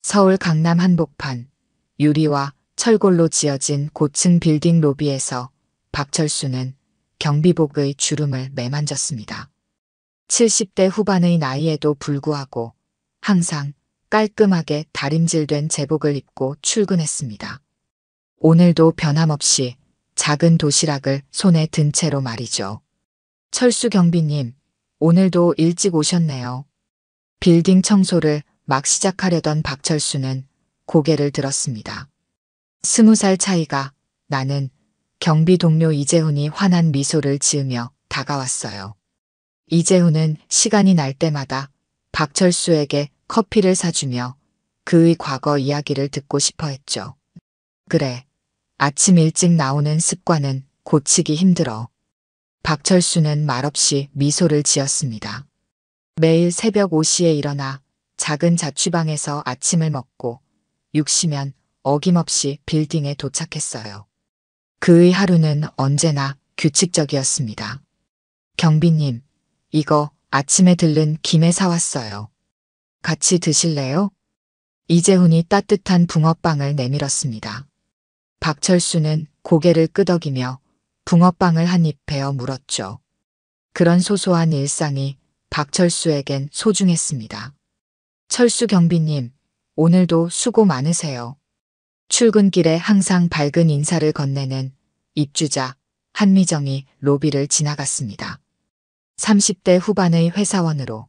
서울 강남 한복판 유리와 철골로 지어진 고층 빌딩 로비에서 박철수는 경비복의 주름을 매만졌습니다. 70대 후반의 나이에도 불구하고 항상 깔끔하게 다림질된 제복을 입고 출근했습니다. 오늘도 변함없이 작은 도시락을 손에 든 채로 말이죠. 철수 경비님, 오늘도 일찍 오셨네요. 빌딩 청소를 막 시작하려던 박철수는 고개를 들었습니다. 20살 차이가 나는 경비 동료 이재훈이 환한 미소를 지으며 다가왔어요. 이재훈은 시간이 날 때마다 박철수에게 커피를 사주며 그의 과거 이야기를 듣고 싶어 했죠. 그래, 아침 일찍 나오는 습관은 고치기 힘들어. 박철수는 말없이 미소를 지었습니다. 매일 새벽 5시에 일어나 작은 자취방에서 아침을 먹고 6시면 어김없이 빌딩에 도착했어요. 그의 하루는 언제나 규칙적이었습니다. 경비님, 이거 아침에 들른 김에 사왔어요. 같이 드실래요? 이재훈이 따뜻한 붕어빵을 내밀었습니다. 박철수는 고개를 끄덕이며 붕어빵을 한 입 베어 물었죠. 그런 소소한 일상이 박철수에겐 소중했습니다. 철수 경비님, 오늘도 수고 많으세요. 출근길에 항상 밝은 인사를 건네는 입주자 한미정이 로비를 지나갔습니다. 30대 후반의 회사원으로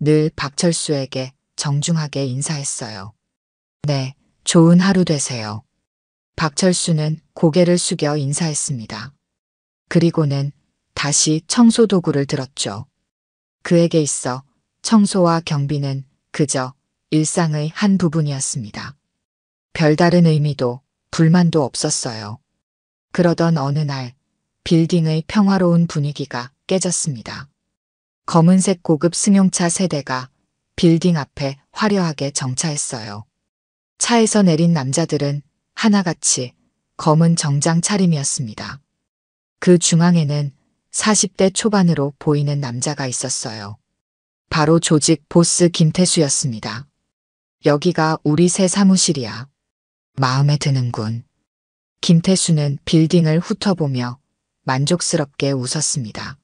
늘 박철수에게 정중하게 인사했어요. 네, 좋은 하루 되세요. 박철수는 고개를 숙여 인사했습니다. 그리고는 다시 청소 도구를 들었죠. 그에게 있어 청소와 경비는 그저 일상의 한 부분이었습니다. 별다른 의미도 불만도 없었어요. 그러던 어느 날 빌딩의 평화로운 분위기가 깨졌습니다. 검은색 고급 승용차 세대가 빌딩 앞에 화려하게 정차했어요. 차에서 내린 남자들은 하나같이 검은 정장 차림이었습니다. 그 중앙에는 40대 초반으로 보이는 남자가 있었어요. 바로 조직 보스 김태수였습니다. 여기가 우리 새 사무실이야. 마음에 드는군. 김태수는 빌딩을 훑어보며 만족스럽게 웃었습니다.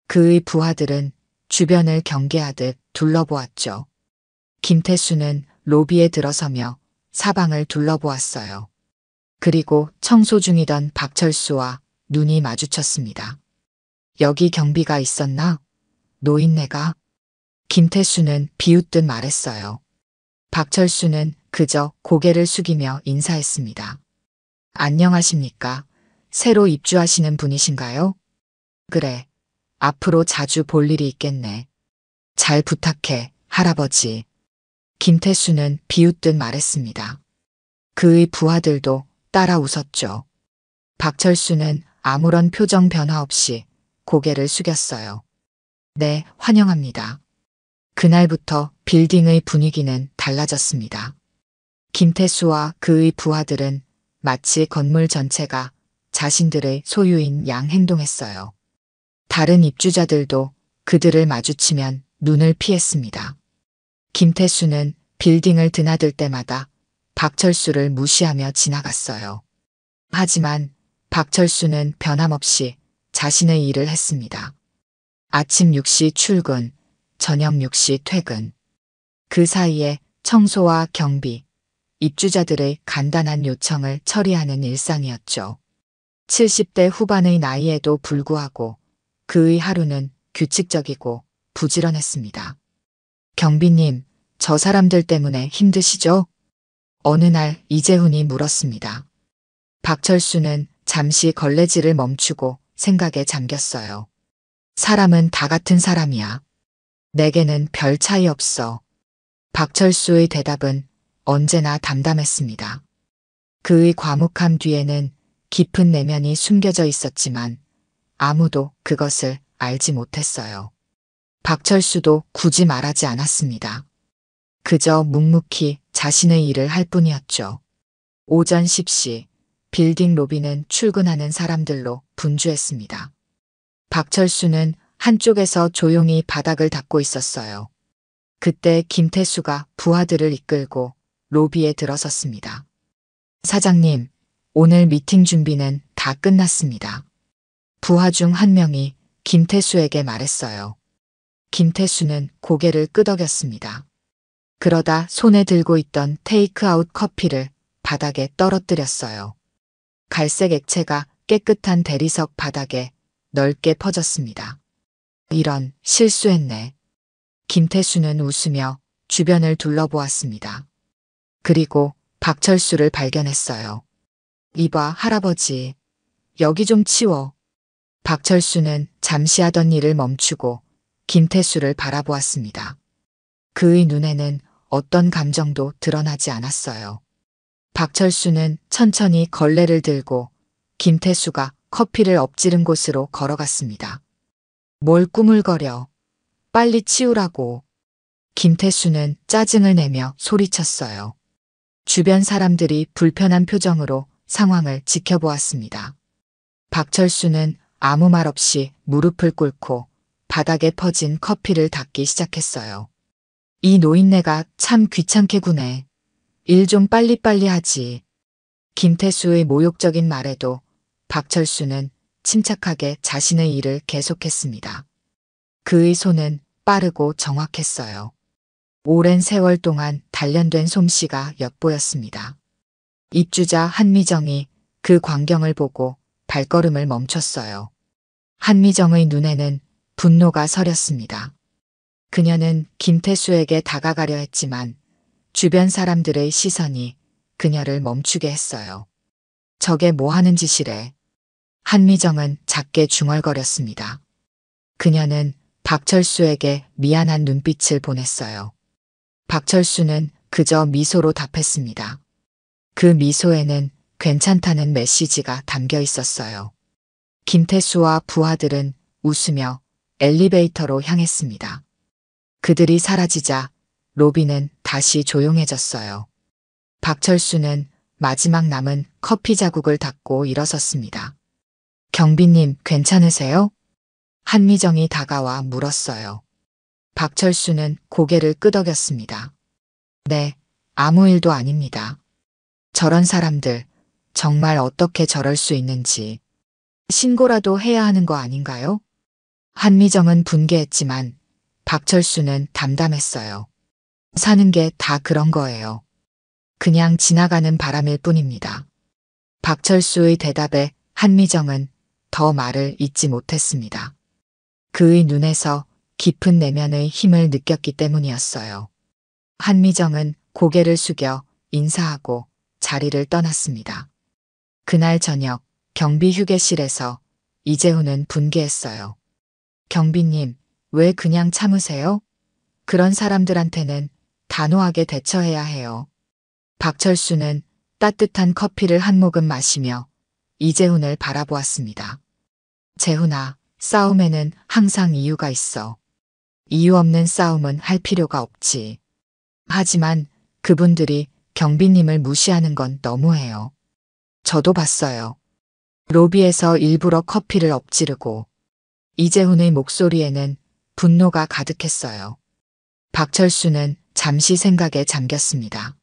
그의 부하들은 주변을 경계하듯 둘러보았죠. 김태수는 로비에 들어서며 사방을 둘러보았어요. 그리고 청소 중이던 박철수와 눈이 마주쳤습니다. 여기 경비가 있었나? 노인네가? 김태수는 비웃듯 말했어요. 박철수는 그저 고개를 숙이며 인사했습니다. 안녕하십니까? 새로 입주하시는 분이신가요? 그래. 앞으로 자주 볼 일이 있겠네. 잘 부탁해, 할아버지. 김태수는 비웃듯 말했습니다. 그의 부하들도 따라 웃었죠. 박철수는 아무런 표정 변화 없이 고개를 숙였어요. 네, 환영합니다. 그날부터 빌딩의 분위기는 달라졌습니다. 김태수와 그의 부하들은 마치 건물 전체가 자신들의 소유인 양 행동했어요. 다른 입주자들도 그들을 마주치면 눈을 피했습니다. 김태수는 빌딩을 드나들 때마다 박철수를 무시하며 지나갔어요. 하지만 박철수는 변함없이 자신의 일을 했습니다. 아침 6시 출근, 저녁 6시 퇴근. 그 사이에 청소와 경비, 입주자들의 간단한 요청을 처리하는 일상이었죠. 70대 후반의 나이에도 불구하고 그의 하루는 규칙적이고 부지런했습니다. 경비님, 저 사람들 때문에 힘드시죠? 어느 날 이재훈이 물었습니다. 박철수는 잠시 걸레질을 멈추고 생각에 잠겼어요. 사람은 다 같은 사람이야. 내게는 별 차이 없어. 박철수의 대답은 언제나 담담했습니다. 그의 과묵함 뒤에는 깊은 내면이 숨겨져 있었지만 아무도 그것을 알지 못했어요. 박철수도 굳이 말하지 않았습니다. 그저 묵묵히 자신의 일을 할 뿐이었죠. 오전 10시 빌딩 로비는 출근하는 사람들로 분주했습니다. 박철수는 한쪽에서 조용히 바닥을 닦고 있었어요. 그때 김태수가 부하들을 이끌고 로비에 들어섰습니다. 사장님, 오늘 미팅 준비는 다 끝났습니다. 부하 중 한 명이 김태수에게 말했어요. 김태수는 고개를 끄덕였습니다. 그러다 손에 들고 있던 테이크아웃 커피를 바닥에 떨어뜨렸어요. 갈색 액체가 깨끗한 대리석 바닥에 넓게 퍼졌습니다. 이런, 실수했네. 김태수는 웃으며 주변을 둘러보았습니다. 그리고 박철수를 발견했어요. 이봐, 할아버지. 여기 좀 치워. 박철수는 잠시 하던 일을 멈추고 김태수를 바라보았습니다. 그의 눈에는 어떤 감정도 드러나지 않았어요. 박철수는 천천히 걸레를 들고 김태수가 커피를 엎지른 곳으로 걸어갔습니다. 뭘 꾸물거려. 빨리 치우라고. 김태수는 짜증을 내며 소리쳤어요. 주변 사람들이 불편한 표정으로 상황을 지켜보았습니다. 박철수는 아무 말 없이 무릎을 꿇고 바닥에 퍼진 커피를 닦기 시작했어요. 이 노인네가 참 귀찮게 구네. 일 좀 빨리빨리 하지. 김태수의 모욕적인 말에도 박철수는 침착하게 자신의 일을 계속했습니다. 그의 손은 빠르고 정확했어요. 오랜 세월 동안 단련된 솜씨가 엿보였습니다. 입주자 한미정이 그 광경을 보고 발걸음을 멈췄어요. 한미정의 눈에는 분노가 서렸습니다. 그녀는 김태수에게 다가가려 했지만 주변 사람들의 시선이 그녀를 멈추게 했어요. 저게 뭐 하는 짓이래. 한미정은 작게 중얼거렸습니다. 그녀는 박철수에게 미안한 눈빛을 보냈어요. 박철수는 그저 미소로 답했습니다. 그 미소에는 괜찮다는 메시지가 담겨 있었어요. 김태수와 부하들은 웃으며 엘리베이터로 향했습니다. 그들이 사라지자 로비는 다시 조용해졌어요. 박철수는 마지막 남은 커피 자국을 닦고 일어섰습니다. 경비님, 괜찮으세요? 한미정이 다가와 물었어요. 박철수는 고개를 끄덕였습니다. 네, 아무 일도 아닙니다. 저런 사람들, 정말 어떻게 저럴 수 있는지. 신고라도 해야 하는 거 아닌가요? 한미정은 분개했지만 박철수는 담담했어요. 사는 게 다 그런 거예요. 그냥 지나가는 바람일 뿐입니다. 박철수의 대답에 한미정은 더 말을 잇지 못했습니다. 그의 눈에서 깊은 내면의 힘을 느꼈기 때문이었어요. 한미정은 고개를 숙여 인사하고 자리를 떠났습니다. 그날 저녁 경비 휴게실에서 이재훈은 분개했어요. 경비님, 왜 그냥 참으세요? 그런 사람들한테는 단호하게 대처해야 해요. 박철수는 따뜻한 커피를 한 모금 마시며 이재훈을 바라보았습니다. 재훈아, 싸움에는 항상 이유가 있어. 이유 없는 싸움은 할 필요가 없지. 하지만 그분들이 경비님을 무시하는 건 너무해요. 저도 봤어요. 로비에서 일부러 커피를 엎지르고. 이재훈의 목소리에는 분노가 가득했어요. 박철수는 잠시 생각에 잠겼습니다.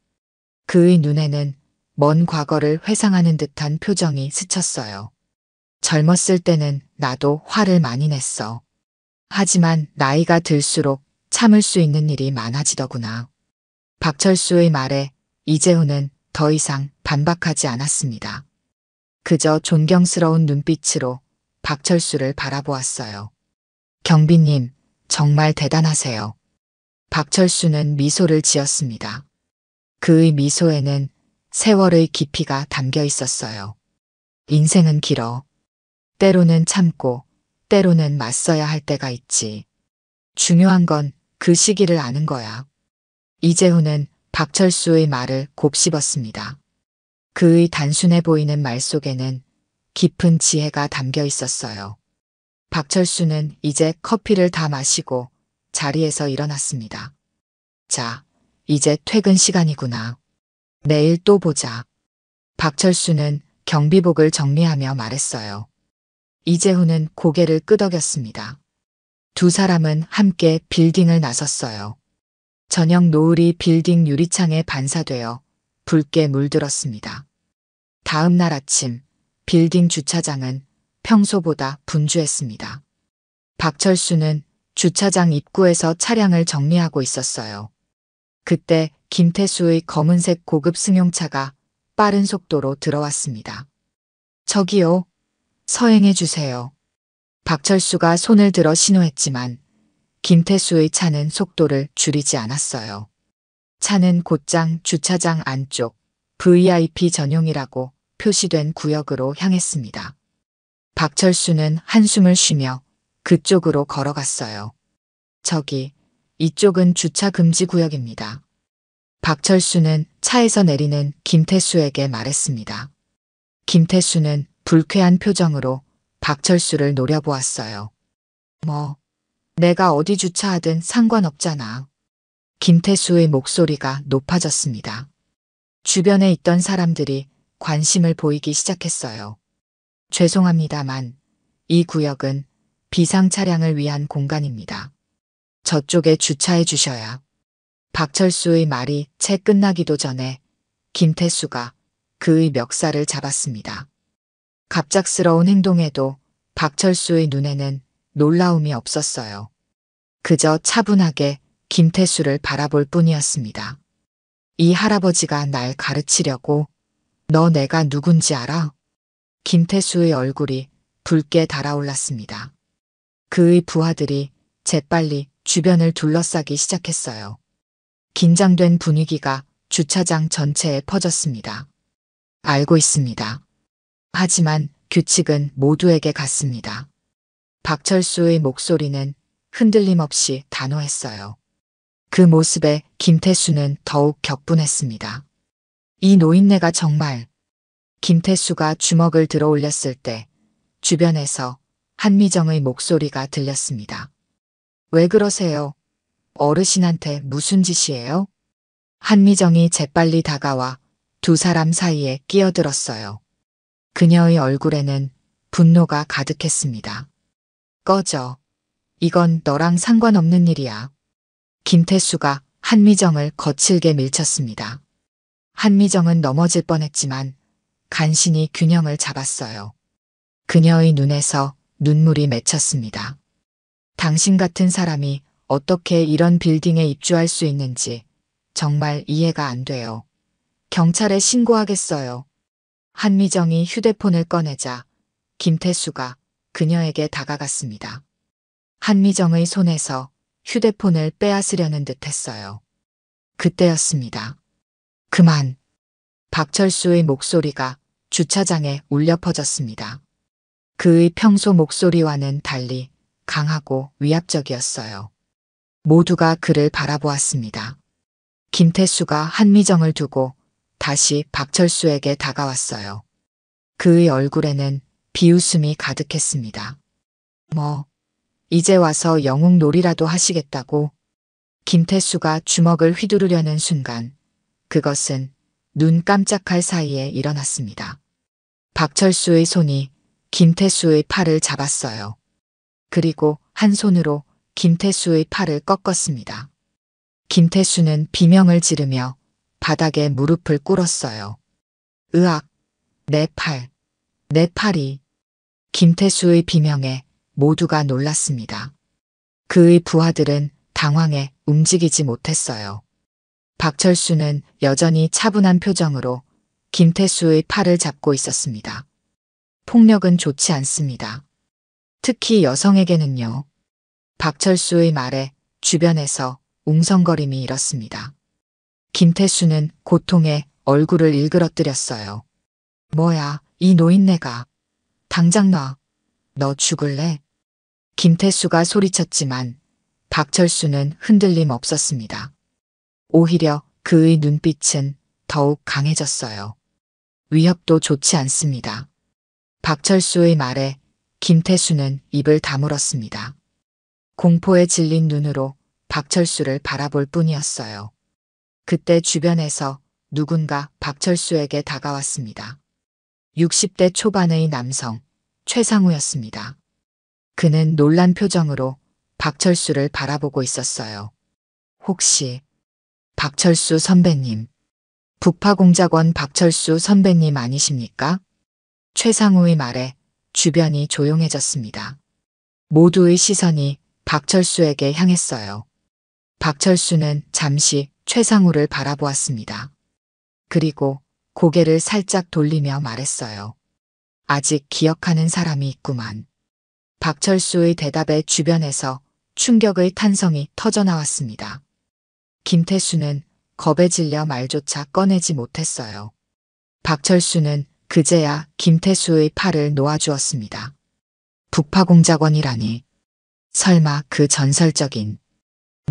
그의 눈에는 먼 과거를 회상하는 듯한 표정이 스쳤어요. 젊었을 때는 나도 화를 많이 냈어. 하지만 나이가 들수록 참을 수 있는 일이 많아지더구나. 박철수의 말에 이재훈은 더 이상 반박하지 않았습니다. 그저 존경스러운 눈빛으로 박철수를 바라보았어요. 경비님, 정말 대단하세요. 박철수는 미소를 지었습니다. 그의 미소에는 세월의 깊이가 담겨 있었어요. 인생은 길어. 때로는 참고, 때로는 맞서야 할 때가 있지. 중요한 건 그 시기를 아는 거야. 이재훈은 박철수의 말을 곱씹었습니다. 그의 단순해 보이는 말 속에는 깊은 지혜가 담겨 있었어요. 박철수는 이제 커피를 다 마시고 자리에서 일어났습니다. 자, 이제 퇴근 시간이구나. 내일 또 보자. 박철수는 경비복을 정리하며 말했어요. 이재훈은 고개를 끄덕였습니다. 두 사람은 함께 빌딩을 나섰어요. 저녁 노을이 빌딩 유리창에 반사되어 붉게 물들었습니다. 다음 날 아침 빌딩 주차장은 평소보다 분주했습니다. 박철수는 주차장 입구에서 차량을 정리하고 있었어요. 그때 김태수의 검은색 고급 승용차가 빠른 속도로 들어왔습니다. 저기요. 서행해 주세요. 박철수가 손을 들어 신호했지만 김태수의 차는 속도를 줄이지 않았어요. 차는 곧장 주차장 안쪽 VIP 전용이라고 표시된 구역으로 향했습니다. 박철수는 한숨을 쉬며 그쪽으로 걸어갔어요. 저기, 이쪽은 주차 금지 구역입니다. 박철수는 차에서 내리는 김태수에게 말했습니다. 김태수는 불쾌한 표정으로 박철수를 노려보았어요. 내가 어디 주차하든 상관없잖아. 김태수의 목소리가 높아졌습니다. 주변에 있던 사람들이 관심을 보이기 시작했어요. 죄송합니다만 이 구역은 비상 차량을 위한 공간입니다. 저쪽에 주차해 주셔야. 박철수의 말이 채 끝나기도 전에 김태수가 그의 멱살을 잡았습니다. 갑작스러운 행동에도 박철수의 눈에는 놀라움이 없었어요. 그저 차분하게 김태수를 바라볼 뿐이었습니다. 이 할아버지가 날 가르치려고. 너 내가 누군지 알아? 김태수의 얼굴이 붉게 달아올랐습니다. 그의 부하들이 재빨리 주변을 둘러싸기 시작했어요. 긴장된 분위기가 주차장 전체에 퍼졌습니다. 알고 있습니다. 하지만 규칙은 모두에게 같습니다. 박철수의 목소리는 흔들림 없이 단호했어요. 그 모습에 김태수는 더욱 격분했습니다. 이 노인네가 정말. 김태수가 주먹을 들어 올렸을 때 주변에서 한미정의 목소리가 들렸습니다. 왜 그러세요? 어르신한테 무슨 짓이에요? 한미정이 재빨리 다가와 두 사람 사이에 끼어들었어요. 그녀의 얼굴에는 분노가 가득했습니다. 꺼져. 이건 너랑 상관없는 일이야. 김태수가 한미정을 거칠게 밀쳤습니다. 한미정은 넘어질 뻔했지만 간신히 균형을 잡았어요. 그녀의 눈에서 눈물이 맺혔습니다. 당신 같은 사람이 어떻게 이런 빌딩에 입주할 수 있는지 정말 이해가 안 돼요. 경찰에 신고하겠어요. 한미정이 휴대폰을 꺼내자 김태수가 그녀에게 다가갔습니다. 한미정의 손에서 휴대폰을 빼앗으려는 듯 했어요. 그때였습니다. 그만. 박철수의 목소리가 주차장에 울려 퍼졌습니다. 그의 평소 목소리와는 달리 강하고 위압적이었어요. 모두가 그를 바라보았습니다. 김태수가 한미정을 두고 다시 박철수에게 다가왔어요. 그의 얼굴에는 비웃음이 가득했습니다. 이제 와서 영웅놀이라도 하시겠다고? 김태수가 주먹을 휘두르려는 순간 그것은 눈 깜짝할 사이에 일어났습니다. 박철수의 손이 김태수의 팔을 잡았어요. 그리고 한 손으로 김태수의 팔을 꺾었습니다. 김태수는 비명을 지르며 바닥에 무릎을 꿇었어요. 으악! 내 팔! 내 팔이! 김태수의 비명에 모두가 놀랐습니다. 그의 부하들은 당황해 움직이지 못했어요. 박철수는 여전히 차분한 표정으로 김태수의 팔을 잡고 있었습니다. 폭력은 좋지 않습니다. 특히 여성에게는요. 박철수의 말에 주변에서 웅성거림이 일었습니다. 김태수는 고통에 얼굴을 일그러뜨렸어요. 뭐야, 이 노인네가. 당장 놔. 너 죽을래? 김태수가 소리쳤지만 박철수는 흔들림 없었습니다. 오히려 그의 눈빛은 더욱 강해졌어요. 위협도 좋지 않습니다. 박철수의 말에 김태수는 입을 다물었습니다. 공포에 질린 눈으로 박철수를 바라볼 뿐이었어요. 그때 주변에서 누군가 박철수에게 다가왔습니다. 60대 초반의 남성, 최상우였습니다. 그는 놀란 표정으로 박철수를 바라보고 있었어요. 혹시 박철수 선배님. 북파공작원 박철수 선배님 아니십니까? 최상우의 말에 주변이 조용해졌습니다. 모두의 시선이 박철수에게 향했어요. 박철수는 잠시 최상우를 바라보았습니다. 그리고 고개를 살짝 돌리며 말했어요. 아직 기억하는 사람이 있구만. 박철수의 대답에 주변에서 충격의 탄성이 터져나왔습니다. 김태수는 겁에 질려 말조차 꺼내지 못했어요. 박철수는 그제야 김태수의 팔을 놓아주었습니다. 북파공작원이라니. 설마 그 전설적인.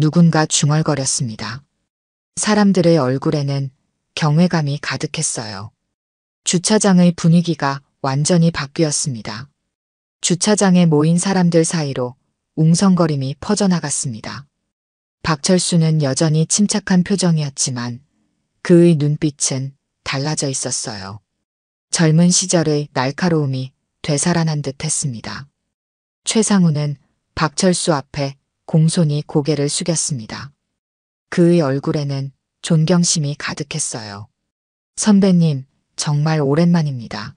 누군가 중얼거렸습니다. 사람들의 얼굴에는 경외감이 가득했어요. 주차장의 분위기가 완전히 바뀌었습니다. 주차장에 모인 사람들 사이로 웅성거림이 퍼져나갔습니다. 박철수는 여전히 침착한 표정이었지만 그의 눈빛은 달라져 있었어요. 젊은 시절의 날카로움이 되살아난 듯 했습니다. 최상우는 박철수 앞에 공손히 고개를 숙였습니다. 그의 얼굴에는 존경심이 가득했어요. 선배님, 정말 오랜만입니다.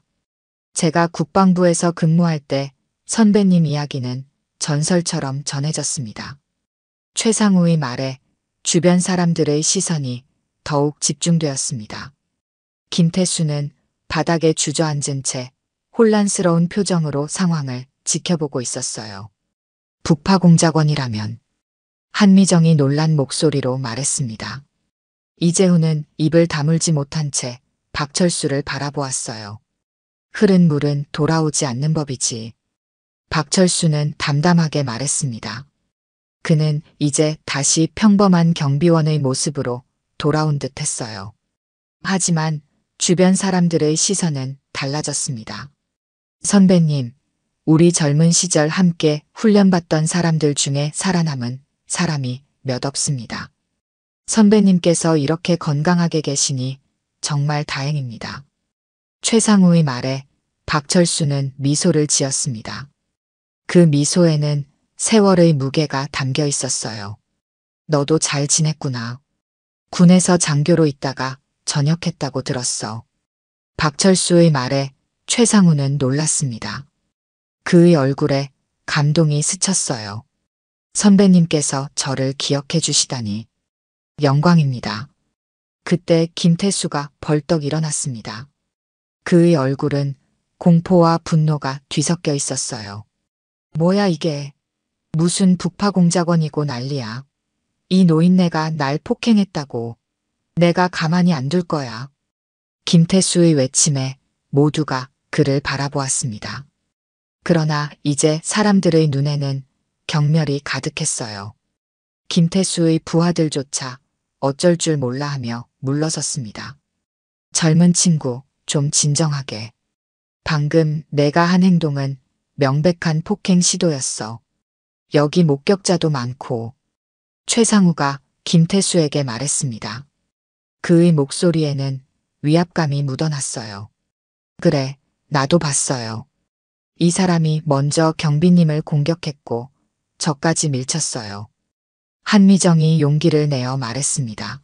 제가 국방부에서 근무할 때 선배님 이야기는 전설처럼 전해졌습니다. 최상우의 말에 주변 사람들의 시선이 더욱 집중되었습니다. 김태수는 바닥에 주저앉은 채 혼란스러운 표정으로 상황을 지켜보고 있었어요. 북파공작원이라면. 한미정이 놀란 목소리로 말했습니다. 이재훈은 입을 다물지 못한 채 박철수를 바라보았어요. 흐른 물은 돌아오지 않는 법이지. 박철수는 담담하게 말했습니다. 그는 이제 다시 평범한 경비원의 모습으로 돌아온 듯 했어요. 하지만 주변 사람들의 시선은 달라졌습니다. 선배님, 우리 젊은 시절 함께 훈련받던 사람들 중에 살아남은 사람이 몇 없습니다. 선배님께서 이렇게 건강하게 계시니 정말 다행입니다. 최상우의 말에 박철수는 미소를 지었습니다. 그 미소에는 세월의 무게가 담겨 있었어요. 너도 잘 지냈구나. 군에서 장교로 있다가 전역했다고 들었어. 박철수의 말에 최상우는 놀랐습니다. 그의 얼굴에 감동이 스쳤어요. 선배님께서 저를 기억해 주시다니. 영광입니다. 그때 김태수가 벌떡 일어났습니다. 그의 얼굴은 공포와 분노가 뒤섞여 있었어요. 뭐야 이게. 무슨 북파공작원이고 난리야. 이 노인네가 날 폭행했다고. 내가 가만히 안 둘 거야. 김태수의 외침에 모두가 그를 바라보았습니다. 그러나 이제 사람들의 눈에는 경멸이 가득했어요. 김태수의 부하들조차 어쩔 줄 몰라 하며 물러섰습니다. 젊은 친구, 좀 진정하게. 방금 내가 한 행동은 명백한 폭행 시도였어. 여기 목격자도 많고. 최상우가 김태수에게 말했습니다. 그의 목소리에는 위압감이 묻어났어요. 그래, 나도 봤어요. 이 사람이 먼저 경비님을 공격했고 저까지 밀쳤어요. 한미정이 용기를 내어 말했습니다.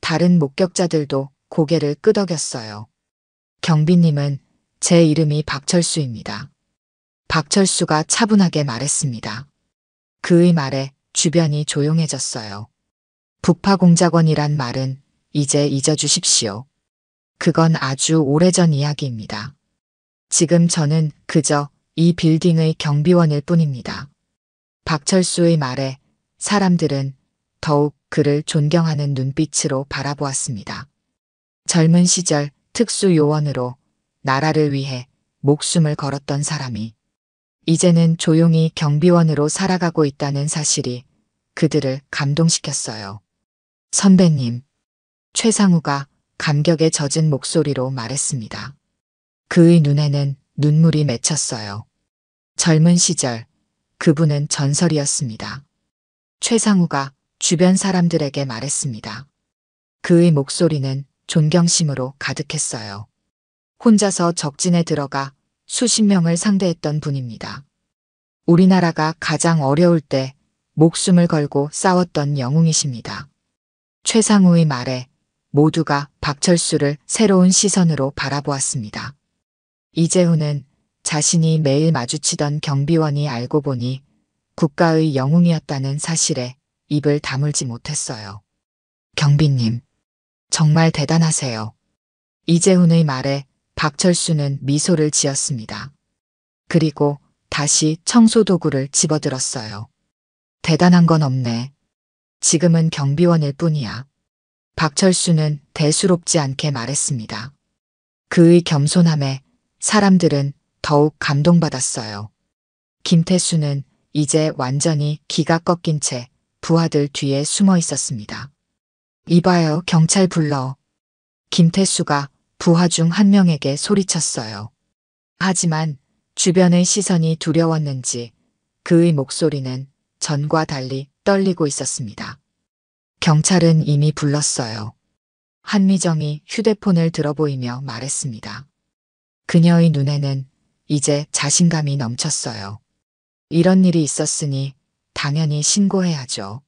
다른 목격자들도 고개를 끄덕였어요. 경비님은 제 이름이 박철수입니다. 박철수가 차분하게 말했습니다. 그의 말에 주변이 조용해졌어요. 북파공작원이란 말은 이제 잊어주십시오. 그건 아주 오래전 이야기입니다. 지금 저는 그저 이 빌딩의 경비원일 뿐입니다. 박철수의 말에 사람들은 더욱 그를 존경하는 눈빛으로 바라보았습니다. 젊은 시절 특수요원으로 나라를 위해 목숨을 걸었던 사람이 이제는 조용히 경비원으로 살아가고 있다는 사실이 그들을 감동시켰어요. 선배님, 최상우가 감격에 젖은 목소리로 말했습니다. 그의 눈에는 눈물이 맺혔어요. 젊은 시절 그분은 전설이었습니다. 최상우가 주변 사람들에게 말했습니다. 그의 목소리는 존경심으로 가득했어요. 혼자서 적진에 들어가 수십 명을 상대했던 분입니다. 우리나라가 가장 어려울 때 목숨을 걸고 싸웠던 영웅이십니다. 최상우의 말에 모두가 박철수를 새로운 시선으로 바라보았습니다. 이재훈은 자신이 매일 마주치던 경비원이 알고 보니 국가의 영웅이었다는 사실에 입을 다물지 못했어요. 경비님, 정말 대단하세요. 이재훈의 말에 박철수는 미소를 지었습니다. 그리고 다시 청소도구를 집어들었어요. 대단한 건 없네. 지금은 경비원일 뿐이야. 박철수는 대수롭지 않게 말했습니다. 그의 겸손함에 사람들은 더욱 감동받았어요. 김태수는 이제 완전히 기가 꺾인 채 부하들 뒤에 숨어 있었습니다. 이봐요, 경찰 불러. 김태수가 부하 중 한 명에게 소리쳤어요. 하지만 주변의 시선이 두려웠는지 그의 목소리는 전과 달리 떨리고 있었습니다. 경찰은 이미 불렀어요. 한미정이 휴대폰을 들어보이며 말했습니다. 그녀의 눈에는 이제 자신감이 넘쳤어요. 이런 일이 있었으니 당연히 신고해야죠.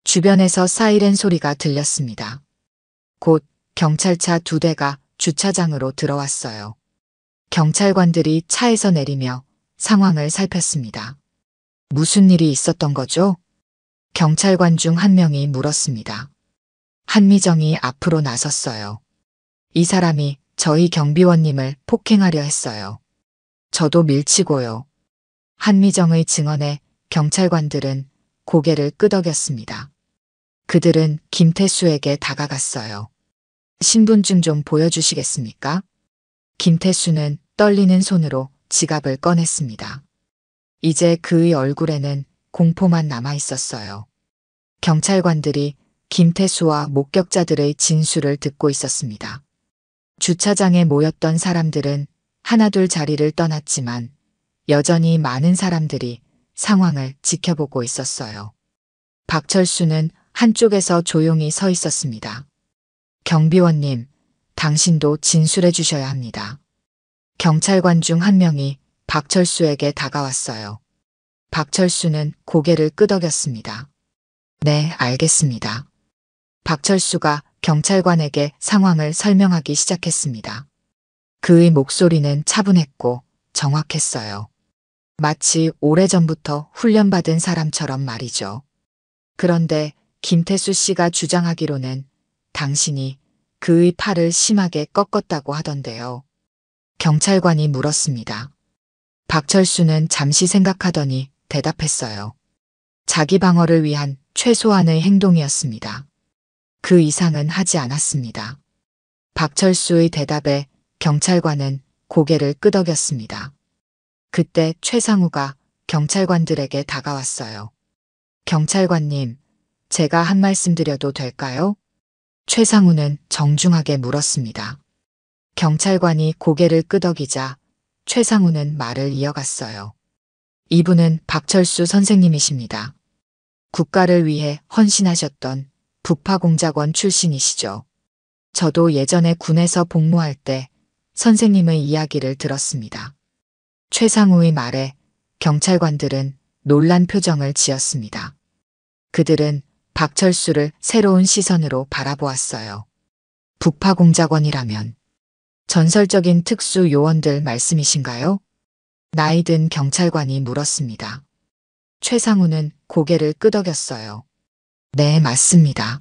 주변에서 사이렌 소리가 들렸습니다. 곧 경찰차 2대가 주차장으로 들어왔어요. 경찰관들이 차에서 내리며 상황을 살폈습니다. 무슨 일이 있었던 거죠? 경찰관 중 한 명이 물었습니다. 한미정이 앞으로 나섰어요. 이 사람이 저희 경비원님을 폭행하려 했어요. 저도 밀치고요. 한미정의 증언에 경찰관들은 고개를 끄덕였습니다. 그들은 김태수에게 다가갔어요. 신분증 좀 보여주시겠습니까? 김태수는 떨리는 손으로 지갑을 꺼냈습니다. 이제 그의 얼굴에는 공포만 남아 있었어요. 경찰관들이 김태수와 목격자들의 진술을 듣고 있었습니다. 주차장에 모였던 사람들은 하나둘 자리를 떠났지만 여전히 많은 사람들이 상황을 지켜보고 있었어요. 박철수는 한쪽에서 조용히 서 있었습니다. 경비원님, 당신도 진술해 주셔야 합니다. 경찰관 중 한 명이 박철수에게 다가왔어요. 박철수는 고개를 끄덕였습니다. 네, 알겠습니다. 박철수가 경찰관에게 상황을 설명하기 시작했습니다. 그의 목소리는 차분했고 정확했어요. 마치 오래전부터 훈련받은 사람처럼 말이죠. 그런데 김태수 씨가 주장하기로는 당신이 그의 팔을 심하게 꺾었다고 하던데요. 경찰관이 물었습니다. 박철수는 잠시 생각하더니 대답했어요. 자기 방어를 위한 최소한의 행동이었습니다. 그 이상은 하지 않았습니다. 박철수의 대답에 경찰관은 고개를 끄덕였습니다. 그때 최상우가 경찰관들에게 다가왔어요. 경찰관님, 제가 한 말씀 드려도 될까요? 최상우는 정중하게 물었습니다. 경찰관이 고개를 끄덕이자 최상우는 말을 이어갔어요. 이분은 박철수 선생님이십니다. 국가를 위해 헌신하셨던 북파공작원 출신이시죠. 저도 예전에 군에서 복무할 때 선생님의 이야기를 들었습니다. 최상우의 말에 경찰관들은 놀란 표정을 지었습니다. 그들은 박철수를 새로운 시선으로 바라보았어요. 북파공작원이라면 전설적인 특수 요원들 말씀이신가요? 나이든 경찰관이 물었습니다. 최상우는 고개를 끄덕였어요. 네, 맞습니다.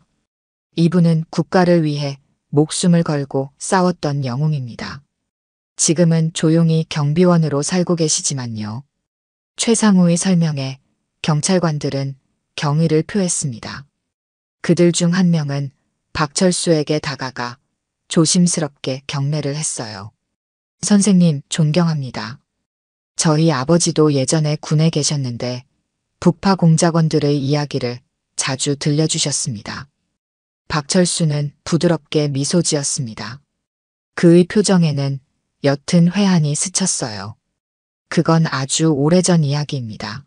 이분은 국가를 위해 목숨을 걸고 싸웠던 영웅입니다. 지금은 조용히 경비원으로 살고 계시지만요. 최상우의 설명에 경찰관들은 경의를 표했습니다. 그들 중 한 명은 박철수에게 다가가 조심스럽게 경례를 했어요. 선생님, 존경합니다. 저희 아버지도 예전에 군에 계셨는데 북파 공작원들의 이야기를 자주 들려주셨습니다. 박철수는 부드럽게 미소 지었습니다. 그의 표정에는 옅은 회한이 스쳤어요. 그건 아주 오래전 이야기입니다.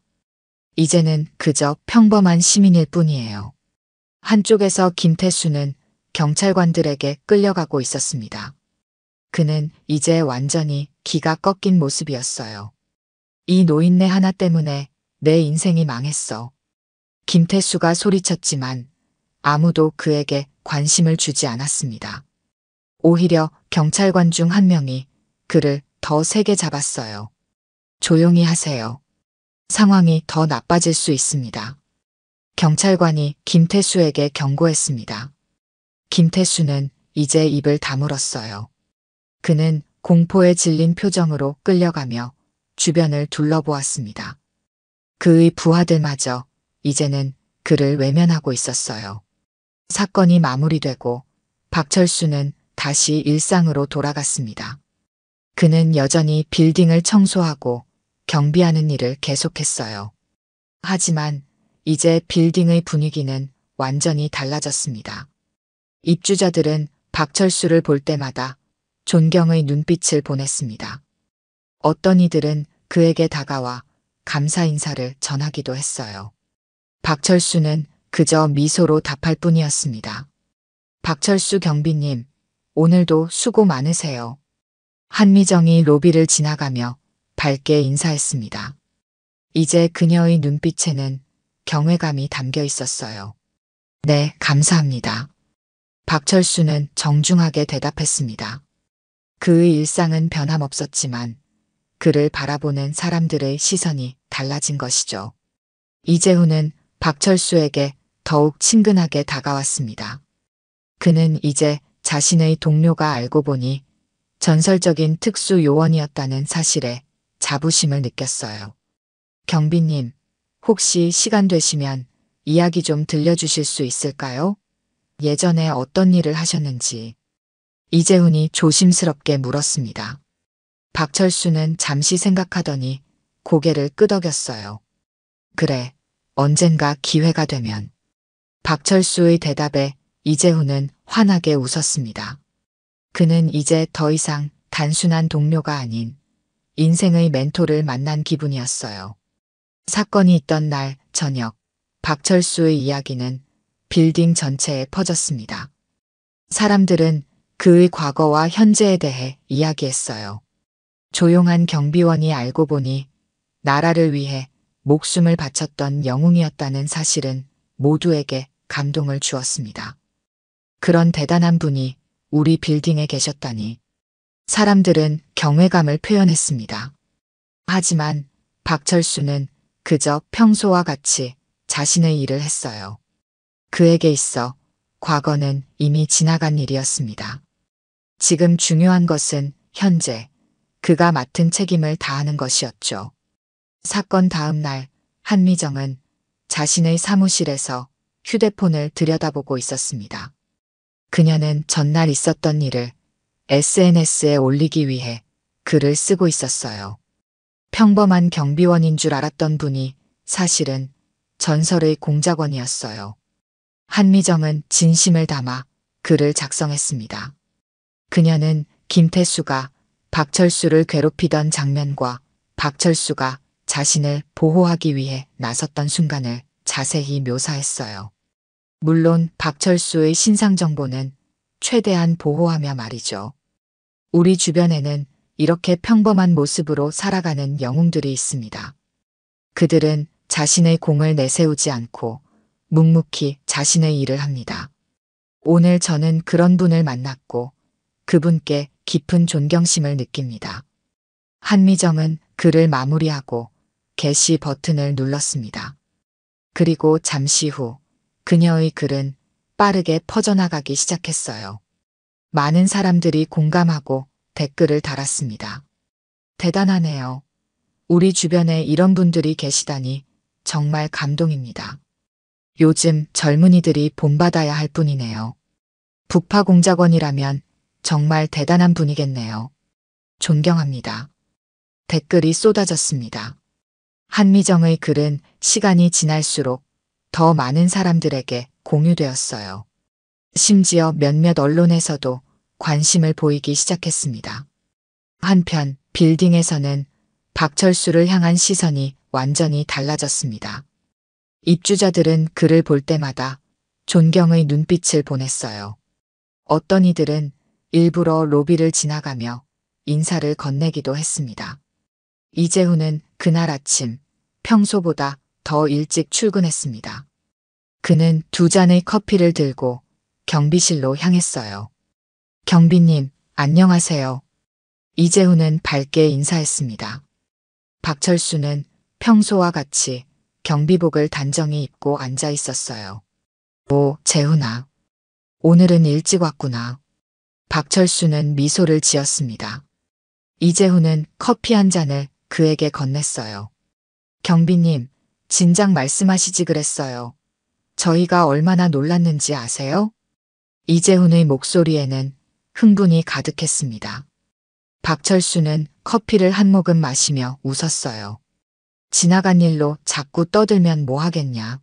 이제는 그저 평범한 시민일 뿐이에요. 한쪽에서 김태수는 경찰관들에게 끌려가고 있었습니다. 그는 이제 완전히 기가 꺾인 모습이었어요. 이 노인네 하나 때문에 내 인생이 망했어. 김태수가 소리쳤지만 아무도 그에게 관심을 주지 않았습니다. 오히려 경찰관 중 한 명이 그를 더 세게 잡았어요. 조용히 하세요. 상황이 더 나빠질 수 있습니다. 경찰관이 김태수에게 경고했습니다. 김태수는 이제 입을 다물었어요. 그는 공포에 질린 표정으로 끌려가며 주변을 둘러보았습니다. 그의 부하들마저 이제는 그를 외면하고 있었어요. 사건이 마무리되고 박철수는 다시 일상으로 돌아갔습니다. 그는 여전히 빌딩을 청소하고 경비하는 일을 계속했어요. 하지만 이제 빌딩의 분위기는 완전히 달라졌습니다. 입주자들은 박철수를 볼 때마다 존경의 눈빛을 보냈습니다. 어떤 이들은 그에게 다가와 감사 인사를 전하기도 했어요. 박철수는 그저 미소로 답할 뿐이었습니다. 박철수 경비님, 오늘도 수고 많으세요. 한미정이 로비를 지나가며 밝게 인사했습니다. 이제 그녀의 눈빛에는 경외감이 담겨 있었어요. 네, 감사합니다. 박철수는 정중하게 대답했습니다. 그의 일상은 변함없었지만 그를 바라보는 사람들의 시선이 달라진 것이죠. 이재훈은 박철수에게 더욱 친근하게 다가왔습니다. 그는 이제 자신의 동료가 알고 보니 전설적인 특수 요원이었다는 사실에 자부심을 느꼈어요. 경비님, 혹시 시간 되시면 이야기 좀 들려주실 수 있을까요? 예전에 어떤 일을 하셨는지. 이재훈이 조심스럽게 물었습니다. 박철수는 잠시 생각하더니 고개를 끄덕였어요. 그래, 언젠가 기회가 되면. 박철수의 대답에 이재훈은 환하게 웃었습니다. 그는 이제 더 이상 단순한 동료가 아닌 인생의 멘토를 만난 기분이었어요. 사건이 있던 날 저녁, 박철수의 이야기는 빌딩 전체에 퍼졌습니다. 사람들은 그의 과거와 현재에 대해 이야기했어요. 조용한 경비원이 알고 보니 나라를 위해 목숨을 바쳤던 영웅이었다는 사실은 모두에게 감동을 주었습니다. 그런 대단한 분이 우리 빌딩에 계셨다니. 사람들은 경외감을 표현했습니다. 하지만 박철수는 그저 평소와 같이 자신의 일을 했어요. 그에게 있어 과거는 이미 지나간 일이었습니다. 지금 중요한 것은 현재 그가 맡은 책임을 다하는 것이었죠. 사건 다음 날 한미정은 자신의 사무실에서 휴대폰을 들여다보고 있었습니다. 그녀는 전날 있었던 일을 SNS에 올리기 위해 글을 쓰고 있었어요. 평범한 경비원인 줄 알았던 분이 사실은 전설의 공작원이었어요. 한미정은 진심을 담아 글을 작성했습니다. 그녀는 김태수가 박철수를 괴롭히던 장면과 박철수가 자신을 보호하기 위해 나섰던 순간을 자세히 묘사했어요. 물론 박철수의 신상 정보는 최대한 보호하며 말이죠. 우리 주변에는 이렇게 평범한 모습으로 살아가는 영웅들이 있습니다. 그들은 자신의 공을 내세우지 않고 묵묵히 자신의 일을 합니다. 오늘 저는 그런 분을 만났고 그분께 깊은 존경심을 느낍니다. 한미정은 글을 마무리하고 게시 버튼을 눌렀습니다. 그리고 잠시 후 그녀의 글은 빠르게 퍼져나가기 시작했어요. 많은 사람들이 공감하고 댓글을 달았습니다. 대단하네요. 우리 주변에 이런 분들이 계시다니 정말 감동입니다. 요즘 젊은이들이 본받아야 할 분이네요. 북파공작원이라면 정말 대단한 분이겠네요. 존경합니다. 댓글이 쏟아졌습니다. 한미정의 글은 시간이 지날수록 더 많은 사람들에게 공유되었어요. 심지어 몇몇 언론에서도 관심을 보이기 시작했습니다. 한편 빌딩에서는 박철수를 향한 시선이 완전히 달라졌습니다. 입주자들은 그를 볼 때마다 존경의 눈빛을 보냈어요. 어떤 이들은 일부러 로비를 지나가며 인사를 건네기도 했습니다. 이재훈은 그날 아침 평소보다 더 일찍 출근했습니다. 그는 두 잔의 커피를 들고 경비실로 향했어요. 경비님, 안녕하세요. 이재훈은 밝게 인사했습니다. 박철수는 평소와 같이 경비복을 단정히 입고 앉아 있었어요. 오, 재훈아. 오늘은 일찍 왔구나. 박철수는 미소를 지었습니다. 이재훈은 커피 한 잔을 그에게 건넸어요. 경비님, 진작 말씀하시지 그랬어요. 저희가 얼마나 놀랐는지 아세요? 이재훈의 목소리에는 흥분이 가득했습니다. 박철수는 커피를 한 모금 마시며 웃었어요. 지나간 일로 자꾸 떠들면 뭐 하겠냐.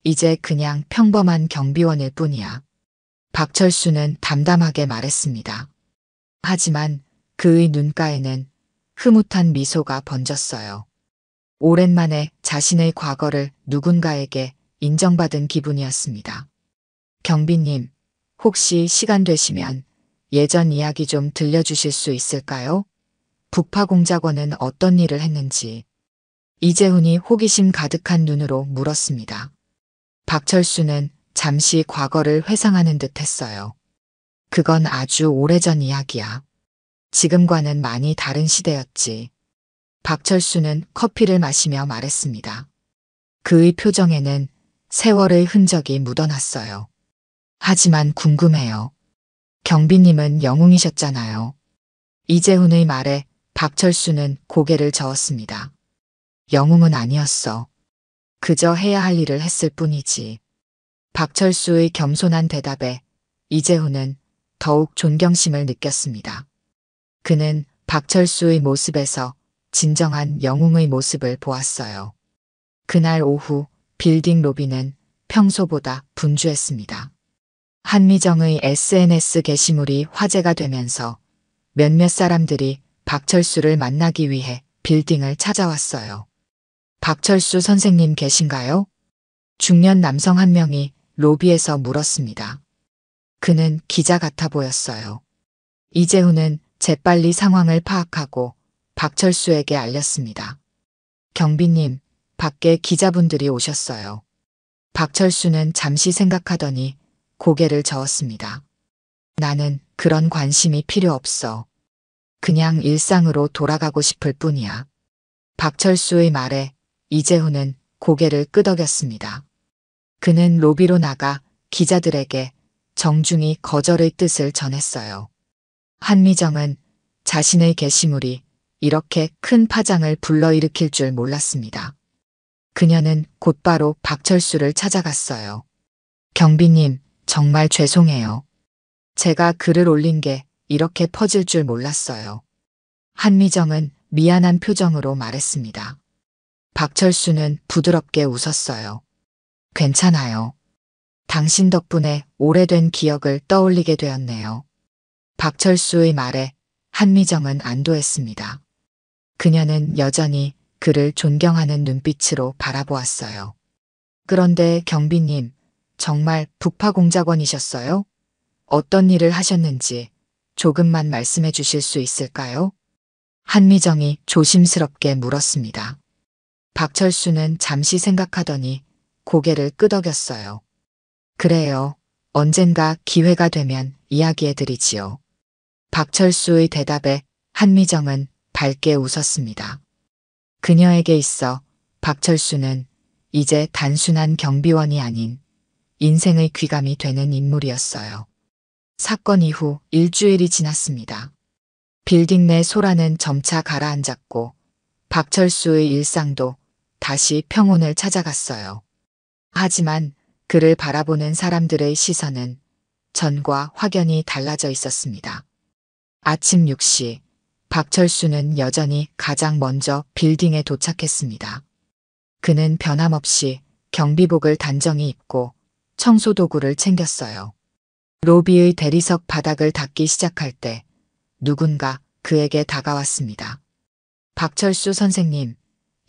이제 그냥 평범한 경비원일 뿐이야. 박철수는 담담하게 말했습니다. 하지만 그의 눈가에는 흐뭇한 미소가 번졌어요. 오랜만에 자신의 과거를 누군가에게 인정받은 기분이었습니다. 경비님, 혹시 시간 되시면 예전 이야기 좀 들려주실 수 있을까요? 북파공작원은 어떤 일을 했는지. 이재훈이 호기심 가득한 눈으로 물었습니다. 박철수는 잠시 과거를 회상하는 듯 했어요. 그건 아주 오래전 이야기야. 지금과는 많이 다른 시대였지. 박철수는 커피를 마시며 말했습니다. 그의 표정에는 세월의 흔적이 묻어났어요. 하지만 궁금해요. 경비님은 영웅이셨잖아요. 이재훈의 말에 박철수는 고개를 저었습니다. 영웅은 아니었어. 그저 해야 할 일을 했을 뿐이지. 박철수의 겸손한 대답에 이재훈은 더욱 존경심을 느꼈습니다. 그는 박철수의 모습에서 진정한 영웅의 모습을 보았어요. 그날 오후 빌딩 로비는 평소보다 분주했습니다. 한미정의 SNS 게시물이 화제가 되면서 몇몇 사람들이 박철수를 만나기 위해 빌딩을 찾아왔어요. 박철수 선생님 계신가요? 중년 남성 한 명이 로비에서 물었습니다. 그는 기자 같아 보였어요. 이재훈은 재빨리 상황을 파악하고 박철수에게 알렸습니다. 경비님, 밖에 기자분들이 오셨어요. 박철수는 잠시 생각하더니 고개를 저었습니다. 나는 그런 관심이 필요 없어. 그냥 일상으로 돌아가고 싶을 뿐이야. 박철수의 말에 이재훈은 고개를 끄덕였습니다. 그는 로비로 나가 기자들에게 정중히 거절의 뜻을 전했어요. 한미정은 자신의 게시물이 이렇게 큰 파장을 불러일으킬 줄 몰랐습니다. 그녀는 곧바로 박철수를 찾아갔어요. 경비님, 정말 죄송해요. 제가 글을 올린 게 이렇게 퍼질 줄 몰랐어요. 한미정은 미안한 표정으로 말했습니다. 박철수는 부드럽게 웃었어요. 괜찮아요. 당신 덕분에 오래된 기억을 떠올리게 되었네요. 박철수의 말에 한미정은 안도했습니다. 그녀는 여전히 그를 존경하는 눈빛으로 바라보았어요. 그런데 경비님, 정말 북파공작원이셨어요? 어떤 일을 하셨는지 조금만 말씀해 주실 수 있을까요? 한미정이 조심스럽게 물었습니다. 박철수는 잠시 생각하더니 고개를 끄덕였어요. 그래요. 언젠가 기회가 되면 이야기해 드리지요. 박철수의 대답에 한미정은 밝게 웃었습니다. 그녀에게 있어 박철수는 이제 단순한 경비원이 아닌 인생의 귀감이 되는 인물이었어요. 사건 이후 일주일이 지났습니다. 빌딩 내 소라는 점차 가라앉았고 박철수의 일상도 다시 평온을 찾아갔어요. 하지만 그를 바라보는 사람들의 시선은 전과 확연히 달라져 있었습니다. 아침 6시 박철수는 여전히 가장 먼저 빌딩에 도착했습니다. 그는 변함없이 경비복을 단정히 입고 청소도구를 챙겼어요. 로비의 대리석 바닥을 닦기 시작할 때 누군가 그에게 다가왔습니다. 박철수 선생님,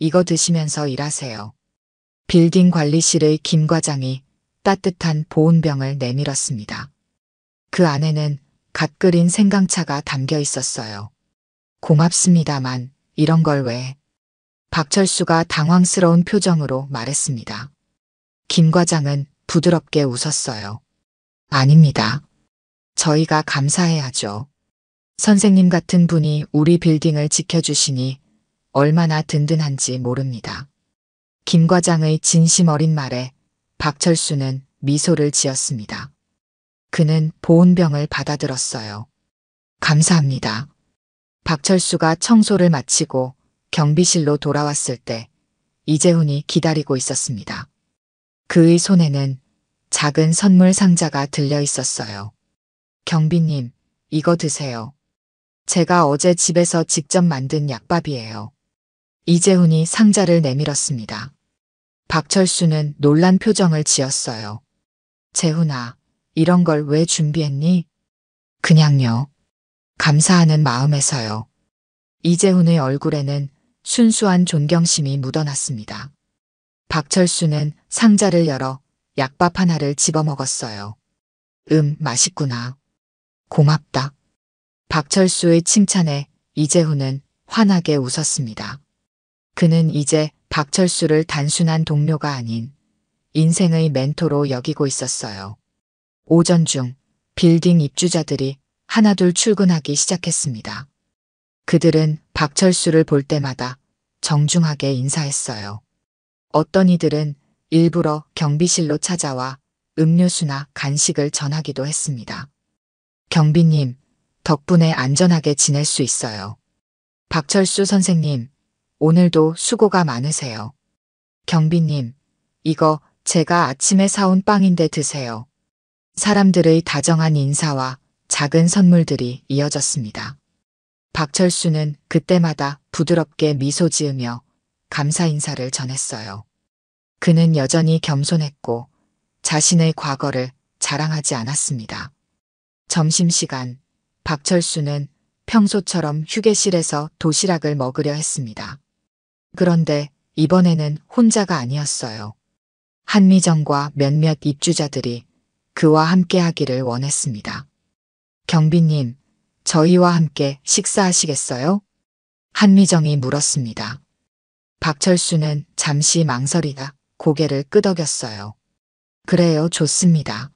이거 드시면서 일하세요. 빌딩 관리실의 김 과장이 따뜻한 보온병을 내밀었습니다. 그 안에는 갓 끓인 생강차가 담겨 있었어요. 고맙습니다만 이런 걸 왜? 박철수가 당황스러운 표정으로 말했습니다. 김 과장은 부드럽게 웃었어요. 아닙니다. 저희가 감사해야죠. 선생님 같은 분이 우리 빌딩을 지켜주시니 얼마나 든든한지 모릅니다. 김 과장의 진심 어린 말에 박철수는 미소를 지었습니다. 그는 보온병을 받아들었어요. 감사합니다. 박철수가 청소를 마치고 경비실로 돌아왔을 때 이재훈이 기다리고 있었습니다. 그의 손에는 작은 선물 상자가 들려 있었어요. 경비님, 이거 드세요. 제가 어제 집에서 직접 만든 약밥이에요. 이재훈이 상자를 내밀었습니다. 박철수는 놀란 표정을 지었어요. 재훈아, 이런 걸 왜 준비했니? 그냥요. 감사하는 마음에서요. 이재훈의 얼굴에는 순수한 존경심이 묻어났습니다. 박철수는 상자를 열어 약밥 하나를 집어먹었어요. 맛있구나. 고맙다. 박철수의 칭찬에 이재훈은 환하게 웃었습니다. 그는 이제 박철수를 단순한 동료가 아닌 인생의 멘토로 여기고 있었어요. 오전 중 빌딩 입주자들이 하나둘 출근하기 시작했습니다. 그들은 박철수를 볼 때마다 정중하게 인사했어요. 어떤 이들은 일부러 경비실로 찾아와 음료수나 간식을 전하기도 했습니다. 경비님, 덕분에 안전하게 지낼 수 있어요. 박철수 선생님, 오늘도 수고가 많으세요. 경비님, 이거 제가 아침에 사온 빵인데 드세요. 사람들의 다정한 인사와 작은 선물들이 이어졌습니다. 박철수는 그때마다 부드럽게 미소 지으며 감사 인사를 전했어요. 그는 여전히 겸손했고 자신의 과거를 자랑하지 않았습니다. 점심시간, 박철수는 평소처럼 휴게실에서 도시락을 먹으려 했습니다. 그런데 이번에는 혼자가 아니었어요. 한미정과 몇몇 입주자들이 그와 함께 하기를 원했습니다. 경비님, 저희와 함께 식사하시겠어요? 한미정이 물었습니다. 박철수는 잠시 망설이다 고개를 끄덕였어요. 그래요, 좋습니다.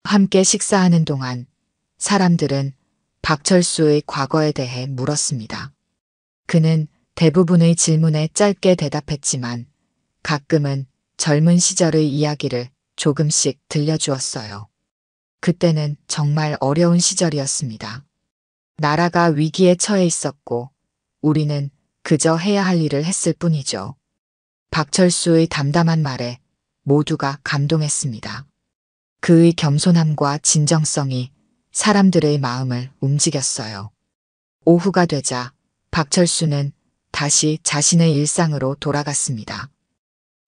함께 식사하는 동안 사람들은 박철수의 과거에 대해 물었습니다. 그는 대부분의 질문에 짧게 대답했지만 가끔은 젊은 시절의 이야기를 조금씩 들려주었어요. 그때는 정말 어려운 시절이었습니다. 나라가 위기에 처해 있었고 우리는 그저 해야 할 일을 했을 뿐이죠. 박철수의 담담한 말에 모두가 감동했습니다. 그의 겸손함과 진정성이 사람들의 마음을 움직였어요. 오후가 되자 박철수는 다시 자신의 일상으로 돌아갔습니다.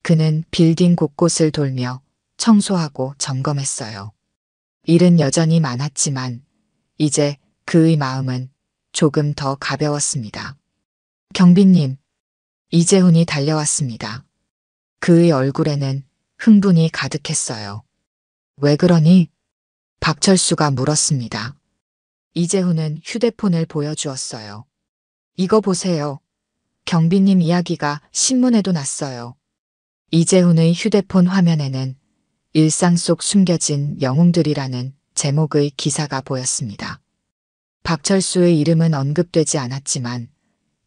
그는 빌딩 곳곳을 돌며 청소하고 점검했어요. 일은 여전히 많았지만 이제 그의 마음은 조금 더 가벼웠습니다. 경비님, 이재훈이 달려왔습니다. 그의 얼굴에는 흥분이 가득했어요. 왜 그러니? 박철수가 물었습니다. 이재훈은 휴대폰을 보여주었어요. 이거 보세요. 경비님 이야기가 신문에도 났어요. 이재훈의 휴대폰 화면에는 일상 속 숨겨진 영웅들이라는 제목의 기사가 보였습니다. 박철수의 이름은 언급되지 않았지만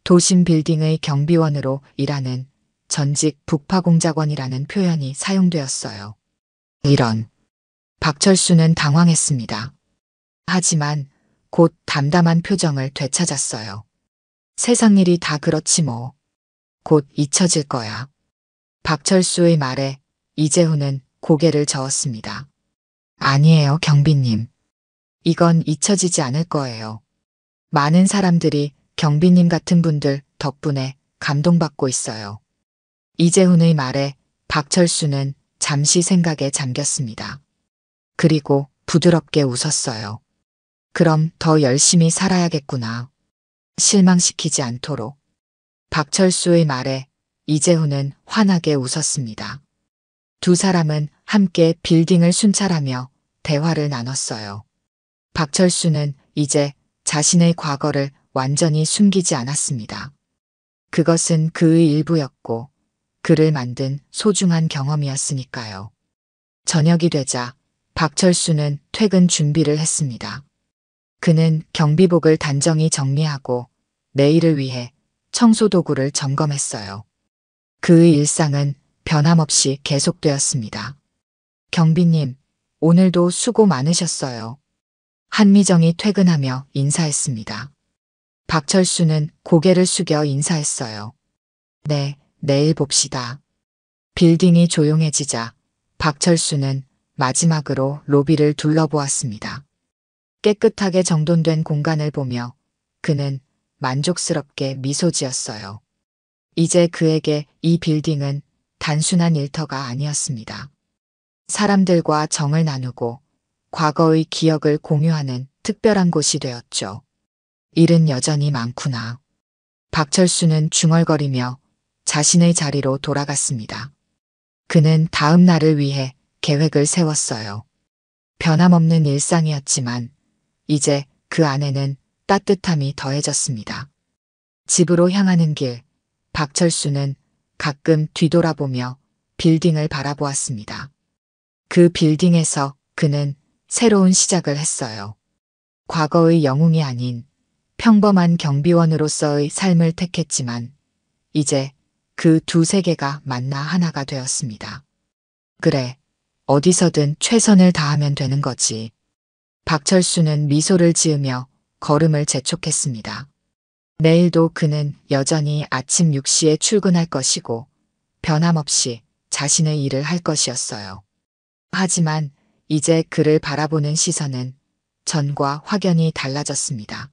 도심 빌딩의 경비원으로 일하는 전직 북파공작원이라는 표현이 사용되었어요. 이런. 박철수는 당황했습니다. 하지만 곧 담담한 표정을 되찾았어요. 세상 일이 다 그렇지 뭐. 곧 잊혀질 거야. 박철수의 말에 이재훈은 고개를 저었습니다. 아니에요, 경비님. 이건 잊혀지지 않을 거예요. 많은 사람들이 경비님 같은 분들 덕분에 감동받고 있어요. 이재훈의 말에 박철수는 잠시 생각에 잠겼습니다. 그리고 부드럽게 웃었어요. 그럼 더 열심히 살아야겠구나. 실망시키지 않도록. 박철수의 말에 이재훈은 환하게 웃었습니다. 두 사람은 함께 빌딩을 순찰하며 대화를 나눴어요. 박철수는 이제 자신의 과거를 완전히 숨기지 않았습니다. 그것은 그의 일부였고 그를 만든 소중한 경험이었으니까요. 저녁이 되자 박철수는 퇴근 준비를 했습니다. 그는 경비복을 단정히 정리하고 내일을 위해 청소 도구를 점검했어요. 그의 일상은 변함없이 계속되었습니다. 경비님, 오늘도 수고 많으셨어요. 한미정이 퇴근하며 인사했습니다. 박철수는 고개를 숙여 인사했어요. 네, 내일 봅시다. 빌딩이 조용해지자 박철수는 마지막으로 로비를 둘러보았습니다. 깨끗하게 정돈된 공간을 보며 그는 만족스럽게 미소 지었어요. 이제 그에게 이 빌딩은 단순한 일터가 아니었습니다. 사람들과 정을 나누고 과거의 기억을 공유하는 특별한 곳이 되었죠. 일은 여전히 많구나. 박철수는 중얼거리며 자신의 자리로 돌아갔습니다. 그는 다음 날을 위해 계획을 세웠어요. 변함없는 일상이었지만 이제 그 안에는 따뜻함이 더해졌습니다. 집으로 향하는 길, 박철수는 가끔 뒤돌아보며 빌딩을 바라보았습니다. 그 빌딩에서 그는 새로운 시작을 했어요. 과거의 영웅이 아닌 평범한 경비원으로서의 삶을 택했지만 이제 그 두 세계가 만나 하나가 되었습니다. 그래, 어디서든 최선을 다하면 되는 거지. 박철수는 미소를 지으며 걸음을 재촉했습니다. 내일도 그는 여전히 아침 6시에 출근할 것이고 변함없이 자신의 일을 할 것이었어요. 하지만 이제 그를 바라보는 시선은 전과 확연히 달라졌습니다.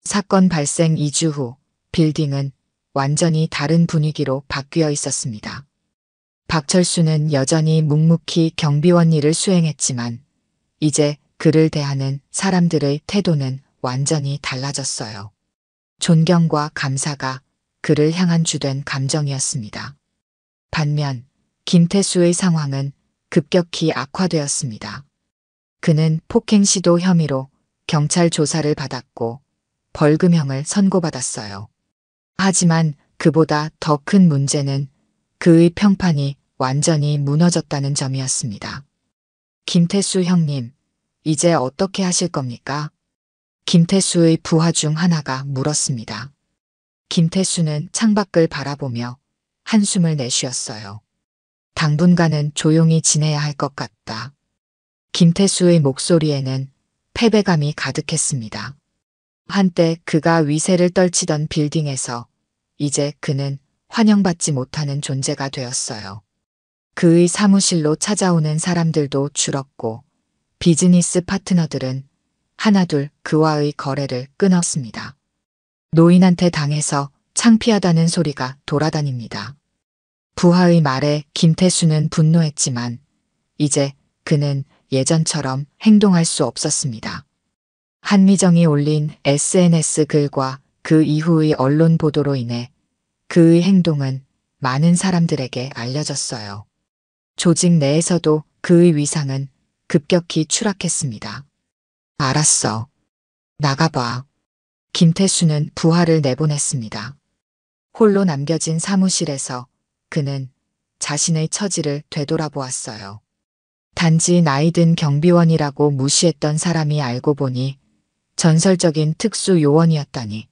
사건 발생 2주 후 빌딩은 완전히 다른 분위기로 바뀌어 있었습니다. 박철수는 여전히 묵묵히 경비원 일을 수행했지만 이제 그를 대하는 사람들의 태도는 완전히 달라졌어요. 존경과 감사가 그를 향한 주된 감정이었습니다. 반면 김태수의 상황은 급격히 악화되었습니다. 그는 폭행 시도 혐의로 경찰 조사를 받았고 벌금형을 선고받았어요. 하지만 그보다 더 큰 문제는 그의 평판이 완전히 무너졌다는 점이었습니다. 김태수 형님, 이제 어떻게 하실 겁니까? 김태수의 부하 중 하나가 물었습니다. 김태수는 창밖을 바라보며 한숨을 내쉬었어요. 당분간은 조용히 지내야 할 것 같다. 김태수의 목소리에는 패배감이 가득했습니다. 한때 그가 위세를 떨치던 빌딩에서 이제 그는 환영받지 못하는 존재가 되었어요. 그의 사무실로 찾아오는 사람들도 줄었고 비즈니스 파트너들은 하나둘 그와의 거래를 끊었습니다. 노인한테 당해서 창피하다는 소리가 돌아다닙니다. 부하의 말에 김태수는 분노했지만 이제 그는 예전처럼 행동할 수 없었습니다. 한미정이 올린 SNS 글과 그 이후의 언론 보도로 인해 그의 행동은 많은 사람들에게 알려졌어요. 조직 내에서도 그의 위상은 급격히 추락했습니다. 알았어. 나가봐. 김태수는 부하를 내보냈습니다. 홀로 남겨진 사무실에서 그는 자신의 처지를 되돌아보았어요. 단지 나이든 경비원이라고 무시했던 사람이 알고 보니 전설적인 특수 요원이었다니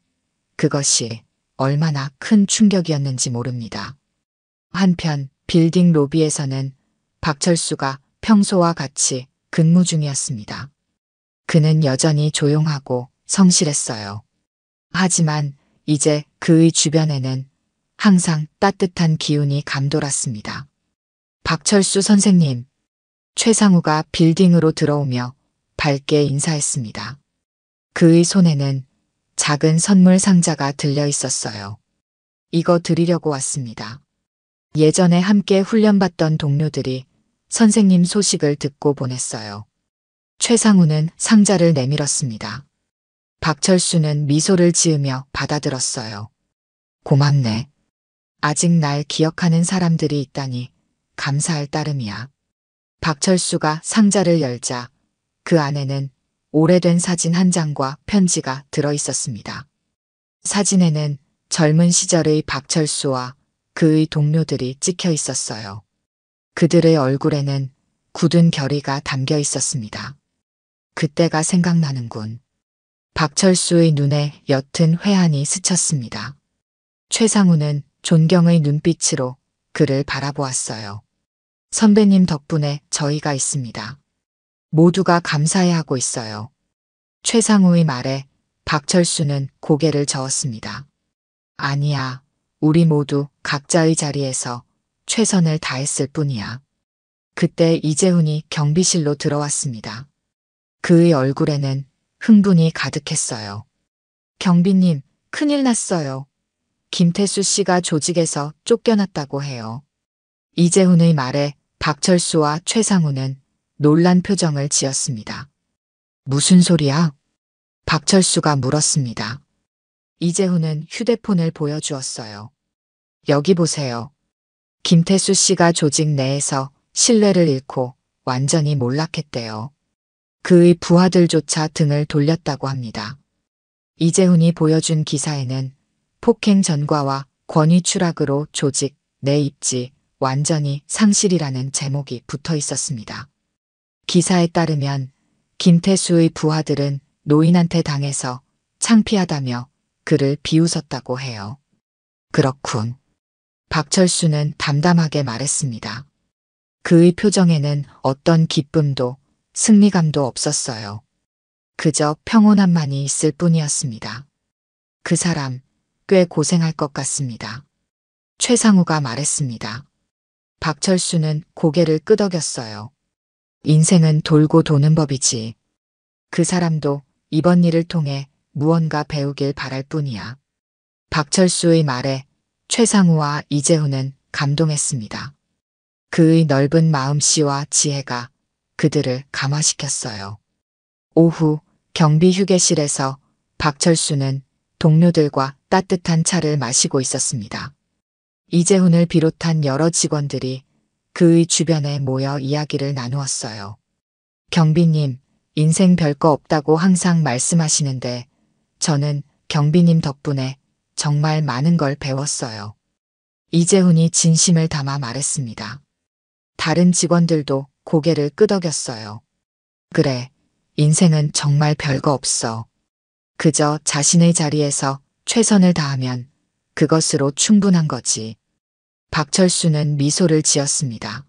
그것이 얼마나 큰 충격이었는지 모릅니다. 한편 빌딩 로비에서는 박철수가 평소와 같이 근무 중이었습니다. 그는 여전히 조용하고 성실했어요. 하지만 이제 그의 주변에는 항상 따뜻한 기운이 감돌았습니다. 박철수 선생님, 최상우가 빌딩으로 들어오며 밝게 인사했습니다. 그의 손에는 작은 선물 상자가 들려 있었어요. 이거 드리려고 왔습니다. 예전에 함께 훈련받던 동료들이 선생님 소식을 듣고 보냈어요. 최상우는 상자를 내밀었습니다. 박철수는 미소를 지으며 받아들었어요. 고맙네. 아직 날 기억하는 사람들이 있다니 감사할 따름이야. 박철수가 상자를 열자 그 안에는 오래된 사진 한 장과 편지가 들어 있었습니다. 사진에는 젊은 시절의 박철수와 그의 동료들이 찍혀 있었어요. 그들의 얼굴에는 굳은 결의가 담겨 있었습니다. 그때가 생각나는군. 박철수의 눈에 옅은 회한이 스쳤습니다. 최상우는 존경의 눈빛으로 그를 바라보았어요. 선배님 덕분에 저희가 있습니다. 모두가 감사해하고 있어요. 최상우의 말에 박철수는 고개를 저었습니다. 아니야. 우리 모두 각자의 자리에서 최선을 다했을 뿐이야. 그때 이재훈이 경비실로 들어왔습니다. 그의 얼굴에는 흥분이 가득했어요. 경비님, 큰일 났어요. 김태수 씨가 조직에서 쫓겨났다고 해요. 이재훈의 말에 박철수와 최상우는 놀란 표정을 지었습니다. 무슨 소리야? 박철수가 물었습니다. 이재훈은 휴대폰을 보여주었어요. 여기 보세요. 김태수 씨가 조직 내에서 신뢰를 잃고 완전히 몰락했대요. 그의 부하들조차 등을 돌렸다고 합니다. 이재훈이 보여준 기사에는 폭행 전과와 권위 추락으로 조직 내 입지 완전히 상실이라는 제목이 붙어 있었습니다. 기사에 따르면 김태수의 부하들은 노인한테 당해서 창피하다며 그를 비웃었다고 해요. 그렇군. 박철수는 담담하게 말했습니다. 그의 표정에는 어떤 기쁨도 승리감도 없었어요. 그저 평온함만이 있을 뿐이었습니다. 그 사람 꽤 고생할 것 같습니다. 최상우가 말했습니다. 박철수는 고개를 끄덕였어요. 인생은 돌고 도는 법이지. 그 사람도 이번 일을 통해 무언가 배우길 바랄 뿐이야. 박철수의 말에 최상우와 이재훈은 감동했습니다. 그의 넓은 마음씨와 지혜가 그들을 감화시켰어요. 오후 경비 휴게실에서 박철수는 동료들과 따뜻한 차를 마시고 있었습니다. 이재훈을 비롯한 여러 직원들이 그의 주변에 모여 이야기를 나누었어요. 경비님, 인생 별거 없다고 항상 말씀하시는데 저는 경비님 덕분에 정말 많은 걸 배웠어요. 이재훈이 진심을 담아 말했습니다. 다른 직원들도 고개를 끄덕였어요. 그래, 인생은 정말 별거 없어. 그저 자신의 자리에서 최선을 다하면 그것으로 충분한 거지. 박철수는 미소를 지었습니다.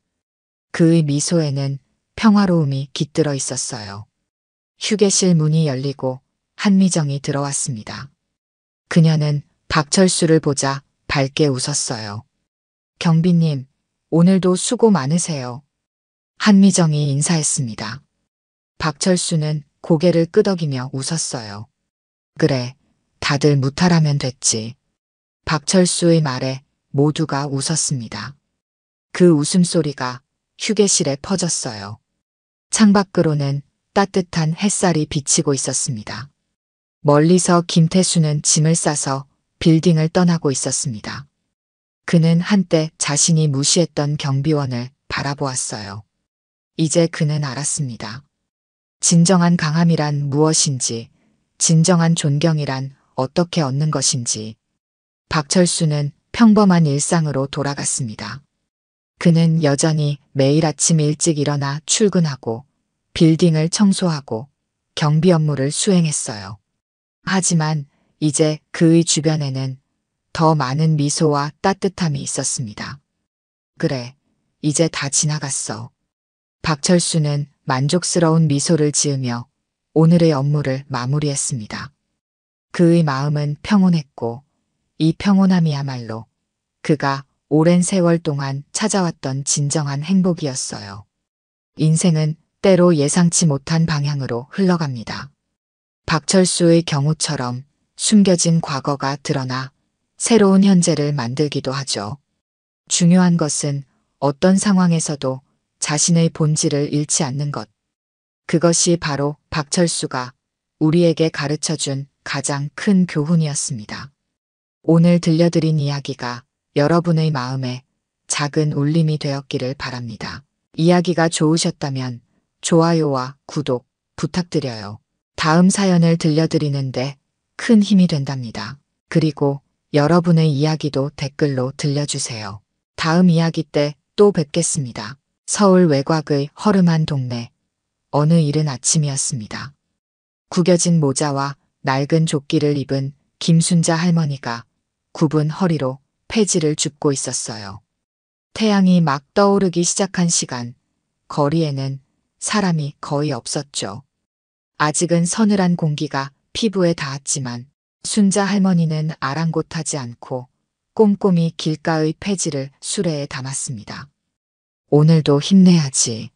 그의 미소에는 평화로움이 깃들어 있었어요. 휴게실 문이 열리고 한미정이 들어왔습니다. 그녀는 박철수를 보자 밝게 웃었어요. 경비님, 오늘도 수고 많으세요. 한미정이 인사했습니다. 박철수는 고개를 끄덕이며 웃었어요. 그래, 다들 무탈하면 됐지. 박철수의 말에 모두가 웃었습니다. 그 웃음소리가 휴게실에 퍼졌어요. 창밖으로는 따뜻한 햇살이 비치고 있었습니다. 멀리서 김태수는 짐을 싸서 빌딩을 떠나고 있었습니다. 그는 한때 자신이 무시했던 경비원을 바라보았어요. 이제 그는 알았습니다. 진정한 강함이란 무엇인지, 진정한 존경이란 어떻게 얻는 것인지. 박철수는 평범한 일상으로 돌아갔습니다. 그는 여전히 매일 아침 일찍 일어나 출근하고 빌딩을 청소하고 경비 업무를 수행했어요. 하지만 이제 그의 주변에는 더 많은 미소와 따뜻함이 있었습니다. 그래, 이제 다 지나갔어. 박철수는 만족스러운 미소를 지으며 오늘의 업무를 마무리했습니다. 그의 마음은 평온했고 이 평온함이야말로 그가 오랜 세월 동안 찾아왔던 진정한 행복이었어요. 인생은 때로 예상치 못한 방향으로 흘러갑니다. 박철수의 경우처럼 숨겨진 과거가 드러나 새로운 현재를 만들기도 하죠. 중요한 것은 어떤 상황에서도 자신의 본질을 잃지 않는 것. 그것이 바로 박철수가 우리에게 가르쳐준 가장 큰 교훈이었습니다. 오늘 들려드린 이야기가 여러분의 마음에 작은 울림이 되었기를 바랍니다. 이야기가 좋으셨다면 좋아요와 구독 부탁드려요. 다음 사연을 들려드리는데 큰 힘이 된답니다. 그리고 여러분의 이야기도 댓글로 들려주세요. 다음 이야기 때 또 뵙겠습니다. 서울 외곽의 허름한 동네. 어느 이른 아침이었습니다. 구겨진 모자와 낡은 조끼를 입은 김순자 할머니가 굽은 허리로 폐지를 줍고 있었어요. 태양이 막 떠오르기 시작한 시간, 거리에는 사람이 거의 없었죠. 아직은 서늘한 공기가 피부에 닿았지만 순자 할머니는 아랑곳하지 않고 꼼꼼히 길가의 폐지를 수레에 담았습니다. 오늘도 힘내야지.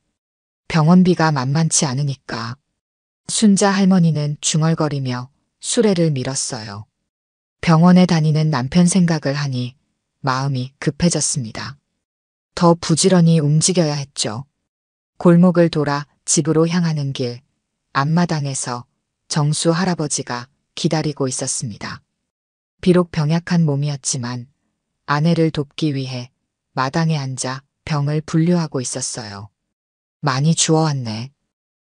병원비가 만만치 않으니까. 순자 할머니는 중얼거리며 수레를 밀었어요. 병원에 다니는 남편 생각을 하니 마음이 급해졌습니다. 더 부지런히 움직여야 했죠. 골목을 돌아 집으로 향하는 길, 앞마당에서 정수 할아버지가 기다리고 있었습니다. 비록 병약한 몸이었지만 아내를 돕기 위해 마당에 앉아 병을 분류하고 있었어요. 많이 주워왔네.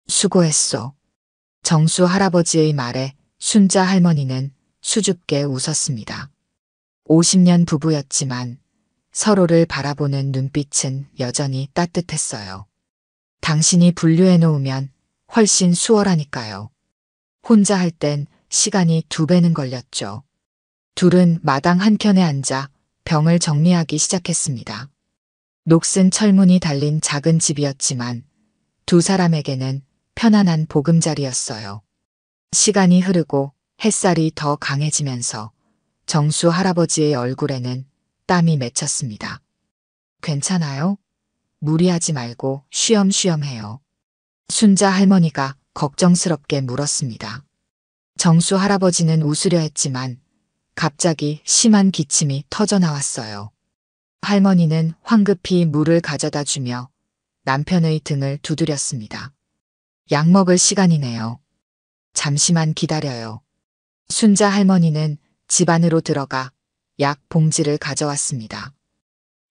수고했소. 정수 할아버지의 말에 순자 할머니는 수줍게 웃었습니다. 50년 부부였지만 서로를 바라보는 눈빛은 여전히 따뜻했어요. 당신이 분류해 놓으면 훨씬 수월하니까요. 혼자 할 땐 시간이 2배는 걸렸죠. 둘은 마당 한켠에 앉아 병을 정리하기 시작했습니다. 녹슨 철문이 달린 작은 집이었지만 두 사람에게는 편안한 보금자리였어요. 시간이 흐르고 햇살이 더 강해지면서 정수 할아버지의 얼굴에는 땀이 맺혔습니다. 괜찮아요? 무리하지 말고 쉬엄쉬엄 해요. 순자 할머니가 걱정스럽게 물었습니다. 정수 할아버지는 웃으려 했지만 갑자기 심한 기침이 터져 나왔어요. 할머니는 황급히 물을 가져다 주며 남편의 등을 두드렸습니다. 약 먹을 시간이네요. 잠시만 기다려요. 순자 할머니는 집 안으로 들어가 약 봉지를 가져왔습니다.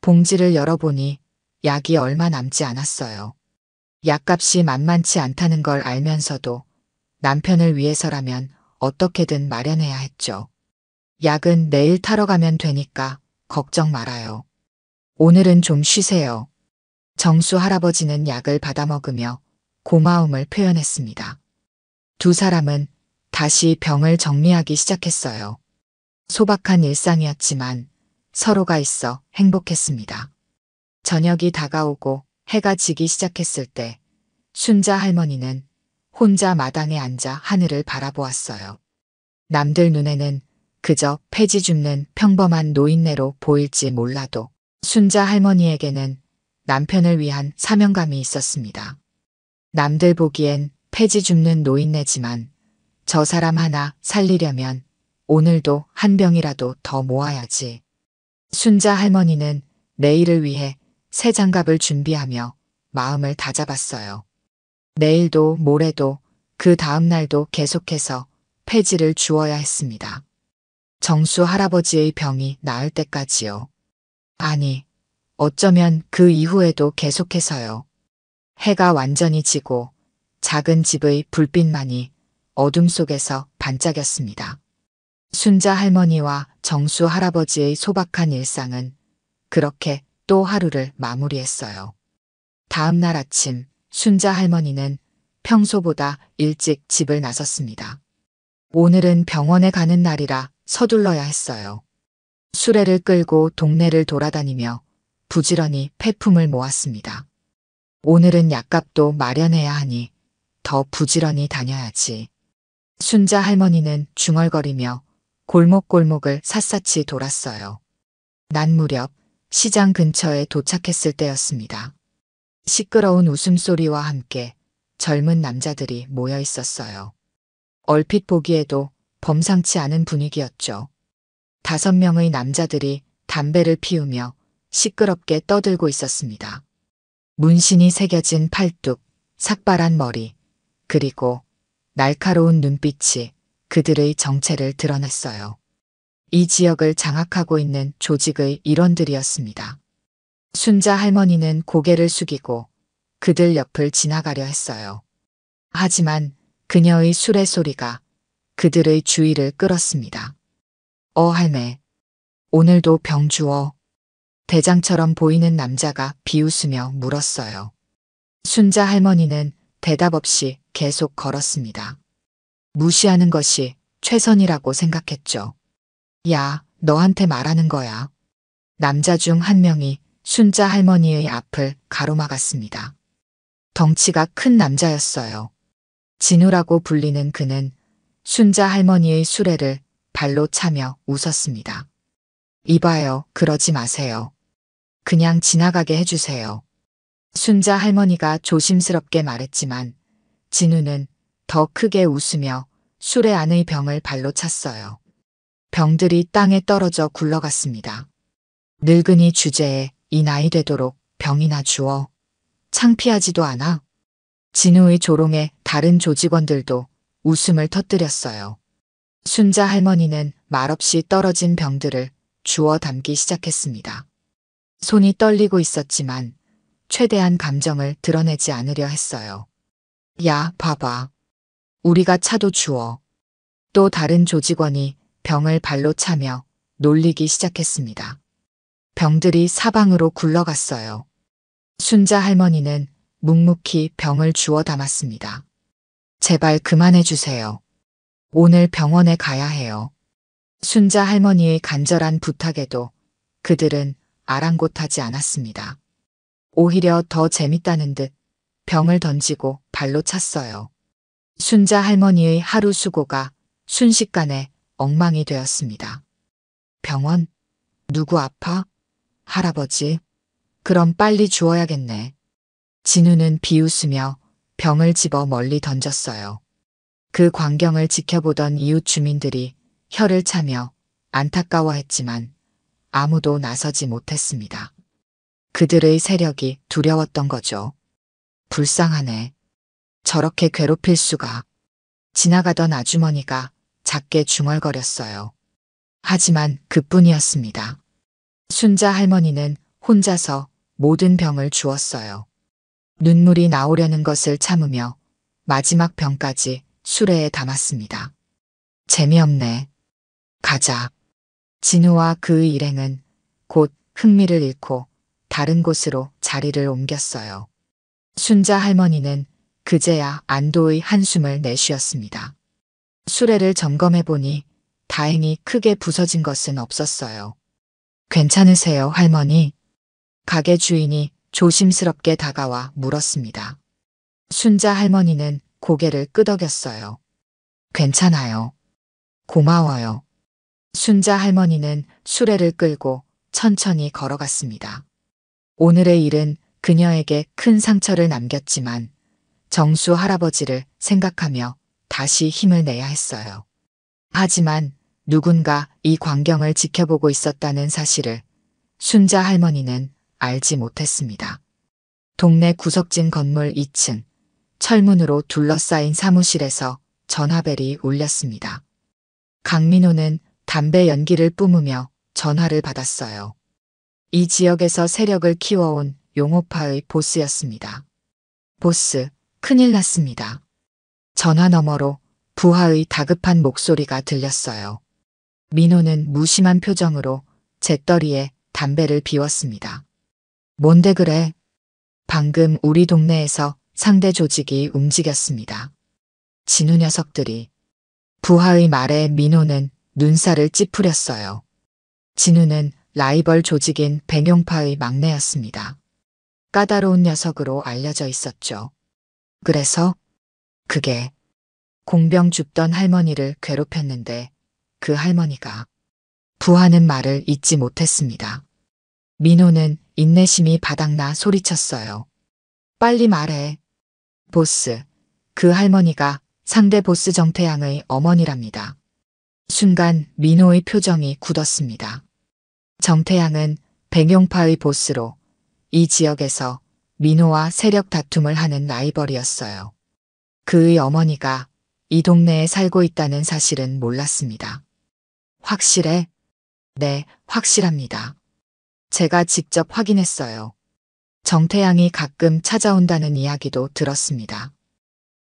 봉지를 열어보니 약이 얼마 남지 않았어요. 약값이 만만치 않다는 걸 알면서도 남편을 위해서라면 어떻게든 마련해야 했죠. 약은 내일 타러 가면 되니까 걱정 말아요. 오늘은 좀 쉬세요. 정수 할아버지는 약을 받아 먹으며 고마움을 표현했습니다. 두 사람은 다시 병을 정리하기 시작했어요. 소박한 일상이었지만 서로가 있어 행복했습니다. 저녁이 다가오고 해가 지기 시작했을 때 순자 할머니는 혼자 마당에 앉아 하늘을 바라보았어요. 남들 눈에는 그저 폐지 줍는 평범한 노인네로 보일지 몰라도 순자 할머니에게는 남편을 위한 사명감이 있었습니다. 남들 보기엔 폐지 줍는 노인네지만 저 사람 하나 살리려면 오늘도 한 병이라도 더 모아야지. 순자 할머니는 내일을 위해 새 장갑을 준비하며 마음을 다잡았어요. 내일도 모레도 그 다음 날도 계속해서 폐지를 주어야 했습니다. 정수 할아버지의 병이 나을 때까지요. 아니, 어쩌면 그 이후에도 계속해서요. 해가 완전히 지고 작은 집의 불빛만이 어둠 속에서 반짝였습니다. 순자 할머니와 정수 할아버지의 소박한 일상은 그렇게 또 하루를 마무리했어요. 다음 날 아침 순자 할머니는 평소보다 일찍 집을 나섰습니다. 오늘은 병원에 가는 날이라 서둘러야 했어요. 수레를 끌고 동네를 돌아다니며 부지런히 폐품을 모았습니다. 오늘은 약값도 마련해야 하니 더 부지런히 다녀야지. 순자 할머니는 중얼거리며 골목골목을 샅샅이 돌았어요. 낮 무렵 시장 근처에 도착했을 때였습니다. 시끄러운 웃음소리와 함께 젊은 남자들이 모여 있었어요. 얼핏 보기에도 범상치 않은 분위기였죠. 5명의 남자들이 담배를 피우며 시끄럽게 떠들고 있었습니다. 문신이 새겨진 팔뚝, 삭발한 머리, 그리고 날카로운 눈빛이 그들의 정체를 드러냈어요. 이 지역을 장악하고 있는 조직의 일원들이었습니다. 순자 할머니는 고개를 숙이고 그들 옆을 지나가려 했어요. 하지만 그녀의 수레 소리가 그들의 주의를 끌었습니다. 할매, 오늘도 병 주워. 대장처럼 보이는 남자가 비웃으며 물었어요. 순자 할머니는 대답 없이 계속 걸었습니다. 무시하는 것이 최선이라고 생각했죠. 야, 너한테 말하는 거야. 남자 중 한 명이 순자 할머니의 앞을 가로막았습니다. 덩치가 큰 남자였어요. 진우라고 불리는 그는 순자 할머니의 수레를 발로 차며 웃었습니다. 이봐요, 그러지 마세요. 그냥 지나가게 해주세요. 순자 할머니가 조심스럽게 말했지만 진우는 더 크게 웃으며 수레 안의 병을 발로 찼어요. 병들이 땅에 떨어져 굴러갔습니다. 늙은이 주제에 이 나이 되도록 병이나 주어. 창피하지도 않아. 진우의 조롱에 다른 조직원들도 웃음을 터뜨렸어요. 순자 할머니는 말없이 떨어진 병들을 주워 담기 시작했습니다. 손이 떨리고 있었지만 최대한 감정을 드러내지 않으려 했어요. 야, 봐봐. 우리가 차도 주워. 또 다른 조직원이 병을 발로 차며 놀리기 시작했습니다. 병들이 사방으로 굴러갔어요. 순자 할머니는 묵묵히 병을 주워 담았습니다. 제발 그만해 주세요. 오늘 병원에 가야 해요. 순자 할머니의 간절한 부탁에도 그들은 아랑곳하지 않았습니다. 오히려 더 재밌다는 듯 병을 던지고 발로 찼어요. 순자 할머니의 하루 수고가 순식간에 엉망이 되었습니다. 병원? 누구 아파? 할아버지? 그럼 빨리 주워야겠네. 진우는 비웃으며 병을 집어 멀리 던졌어요. 그 광경을 지켜보던 이웃 주민들이 혀를 차며 안타까워했지만 아무도 나서지 못했습니다. 그들의 세력이 두려웠던 거죠. 불쌍하네. 저렇게 괴롭힐 수가. 지나가던 아주머니가 작게 중얼거렸어요. 하지만 그뿐이었습니다. 순자 할머니는 혼자서 모든 병을 주었어요. 눈물이 나오려는 것을 참으며 마지막 병까지 수레에 담았습니다. 재미없네. 가자. 진우와 그의 일행은 곧 흥미를 잃고 다른 곳으로 자리를 옮겼어요. 순자 할머니는 그제야 안도의 한숨을 내쉬었습니다. 수레를 점검해 보니 다행히 크게 부서진 것은 없었어요. 괜찮으세요, 할머니? 가게 주인이 조심스럽게 다가와 물었습니다. 순자 할머니는 고개를 끄덕였어요. 괜찮아요. 고마워요. 순자 할머니는 수레를 끌고 천천히 걸어갔습니다. 오늘의 일은 그녀에게 큰 상처를 남겼지만 정수 할아버지를 생각하며 다시 힘을 내야 했어요. 하지만 누군가 이 광경을 지켜보고 있었다는 사실을 순자 할머니는 알지 못했습니다. 동네 구석진 건물 2층 철문으로 둘러싸인 사무실에서 전화벨이 울렸습니다. 강민호는 담배 연기를 뿜으며 전화를 받았어요. 이 지역에서 세력을 키워온 용호파의 보스였습니다. 보스, 큰일 났습니다. 전화 너머로 부하의 다급한 목소리가 들렸어요. 민호는 무심한 표정으로 재떨이에 담배를 비웠습니다. 뭔데 그래? 방금 우리 동네에서 상대 조직이 움직였습니다. 진우 녀석들이. 부하의 말에 민호는 눈살을 찌푸렸어요. 진우는 라이벌 조직인 백용파의 막내였습니다. 까다로운 녀석으로 알려져 있었죠. 그래서 그게 공병 줍던 할머니를 괴롭혔는데 그 할머니가 부하는 말을 잊지 못했습니다. 민호는 인내심이 바닥나 소리쳤어요. 빨리 말해. 보스, 그 할머니가 상대 보스 정태양의 어머니랍니다. 순간 민호의 표정이 굳었습니다. 정태양은 백용파의 보스로 이 지역에서 민호와 세력 다툼을 하는 라이벌이었어요. 그의 어머니가 이 동네에 살고 있다는 사실은 몰랐습니다. 확실해? 네, 확실합니다. 제가 직접 확인했어요. 정태양이 가끔 찾아온다는 이야기도 들었습니다.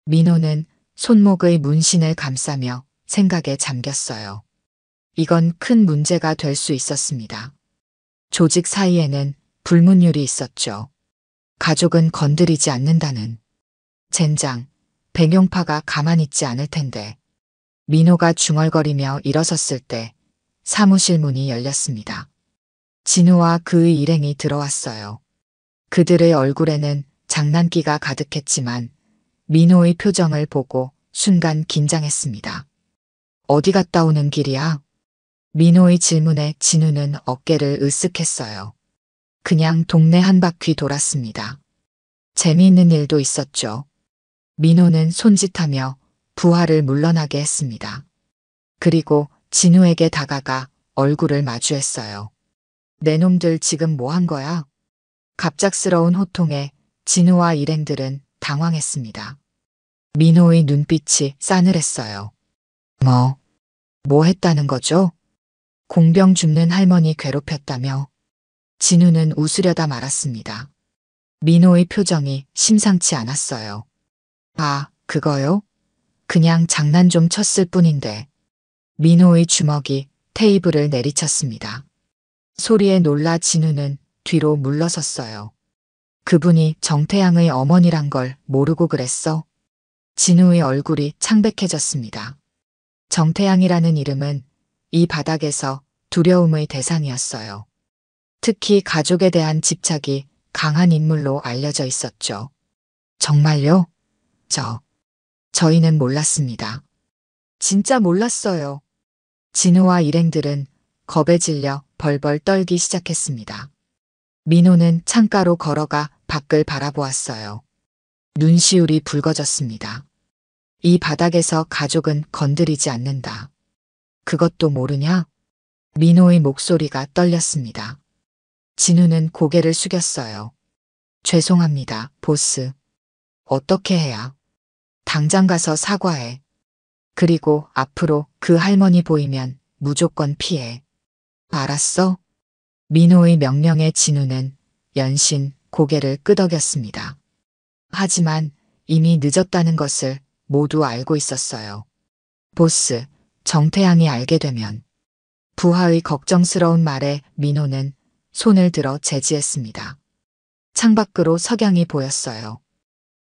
민호는 손목의 문신을 감싸며 생각에 잠겼어요. 이건 큰 문제가 될 수 있었습니다. 조직 사이에는 불문율이 있었죠. 가족은 건드리지 않는다는. 젠장, 백용파가 가만히 있지 않을 텐데. 민호가 중얼거리며 일어섰을 때 사무실 문이 열렸습니다. 진우와 그의 일행이 들어왔어요. 그들의 얼굴에는 장난기가 가득했지만 민호의 표정을 보고 순간 긴장했습니다. 어디 갔다 오는 길이야? 민호의 질문에 진우는 어깨를 으쓱했어요. 그냥 동네 한 바퀴 돌았습니다. 재미있는 일도 있었죠. 민호는 손짓하며 부하를 물러나게 했습니다. 그리고 진우에게 다가가 얼굴을 마주했어요. 내 놈들 지금 뭐 한 거야? 갑작스러운 호통에 진우와 일행들은 당황했습니다. 민호의 눈빛이 싸늘했어요. 뭐 했다는 거죠? 공병 줍는 할머니 괴롭혔다며. 진우는 웃으려다 말았습니다. 민호의 표정이 심상치 않았어요. 아, 그거요? 그냥 장난 좀 쳤을 뿐인데. 민호의 주먹이 테이블을 내리쳤습니다. 소리에 놀라 진우는 뒤로 물러섰어요. 그분이 정태양의 어머니란 걸 모르고 그랬어? 진우의 얼굴이 창백해졌습니다. 정태양이라는 이름은 이 바닥에서 두려움의 대상이었어요. 특히 가족에 대한 집착이 강한 인물로 알려져 있었죠. 정말요? 저희는 몰랐습니다. 진짜 몰랐어요. 진우와 일행들은 겁에 질려 벌벌 떨기 시작했습니다. 민호는 창가로 걸어가 밖을 바라보았어요. 눈시울이 붉어졌습니다. 이 바닥에서 가족은 건드리지 않는다. 그것도 모르냐? 민호의 목소리가 떨렸습니다. 진우는 고개를 숙였어요. 죄송합니다, 보스. 어떻게 해야? 당장 가서 사과해. 그리고 앞으로 그 할머니 보이면 무조건 피해. 알았어? 민호의 명령에 진우는 연신 고개를 끄덕였습니다. 하지만 이미 늦었다는 것을 모두 알고 있었어요. 보스, 정태양이 알게 되면. 부하의 걱정스러운 말에 민호는 손을 들어 제지했습니다. 창밖으로 석양이 보였어요.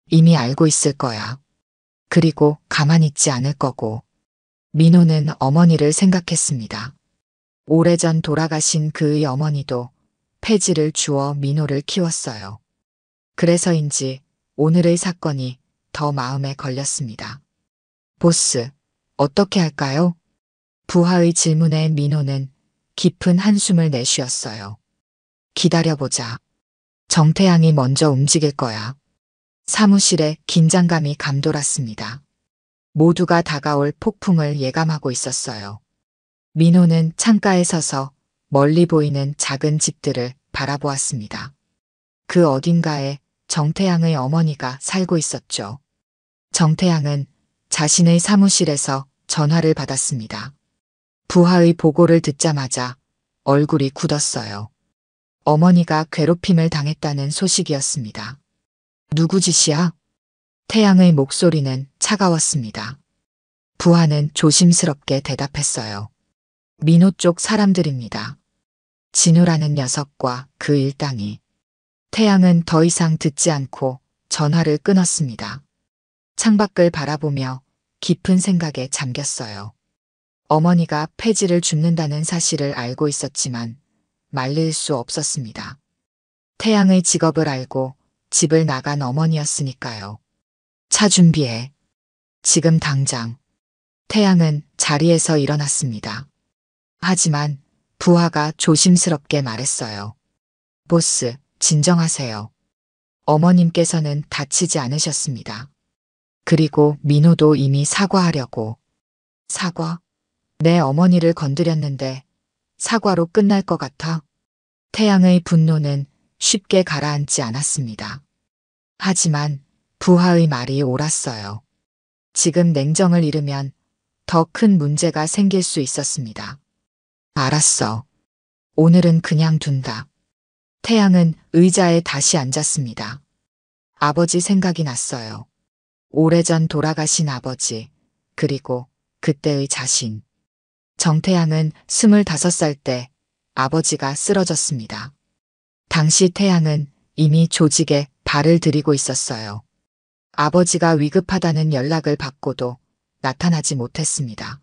이미 알고 있을 거야. 그리고 가만히 있지 않을 거고. 민호는 어머니를 생각했습니다. 오래전 돌아가신 그의 어머니도 폐지를 주어 민호를 키웠어요. 그래서인지 오늘의 사건이 더 마음에 걸렸습니다. 보스, 어떻게 할까요? 부하의 질문에 민호는 깊은 한숨을 내쉬었어요. 기다려보자. 정태양이 먼저 움직일 거야. 사무실에 긴장감이 감돌았습니다. 모두가 다가올 폭풍을 예감하고 있었어요. 민호는 창가에 서서 멀리 보이는 작은 집들을 바라보았습니다. 그 어딘가에 정태양의 어머니가 살고 있었죠. 정태양은 자신의 사무실에서 전화를 받았습니다. 부하의 보고를 듣자마자 얼굴이 굳었어요. 어머니가 괴롭힘을 당했다는 소식이었습니다. 누구 짓이야? 태양의 목소리는 차가웠습니다. 부하는 조심스럽게 대답했어요. 민호 쪽 사람들입니다. 진우라는 녀석과 그 일당이. 태양은 더 이상 듣지 않고 전화를 끊었습니다. 창밖을 바라보며 깊은 생각에 잠겼어요. 어머니가 폐지를 줍는다는 사실을 알고 있었지만 말릴 수 없었습니다. 태양의 직업을 알고 집을 나간 어머니였으니까요. 차 준비해. 지금 당장. 태양은 자리에서 일어났습니다. 하지만 부하가 조심스럽게 말했어요. 보스, 진정하세요. 어머님께서는 다치지 않으셨습니다. 그리고 민호도 이미 사과하려고. 사과? 내 어머니를 건드렸는데 사과로 끝날 것 같아? 태양의 분노는 쉽게 가라앉지 않았습니다. 하지만 부하의 말이 옳았어요. 지금 냉정을 잃으면 더 큰 문제가 생길 수 있었습니다. 알았어. 오늘은 그냥 둔다. 태양은 의자에 다시 앉았습니다. 아버지 생각이 났어요. 오래전 돌아가신 아버지, 그리고 그때의 자신. 정태양은 25살 때 아버지가 쓰러졌습니다. 당시 태양은 이미 조직에 발을 들이고 있었어요. 아버지가 위급하다는 연락을 받고도 나타나지 못했습니다.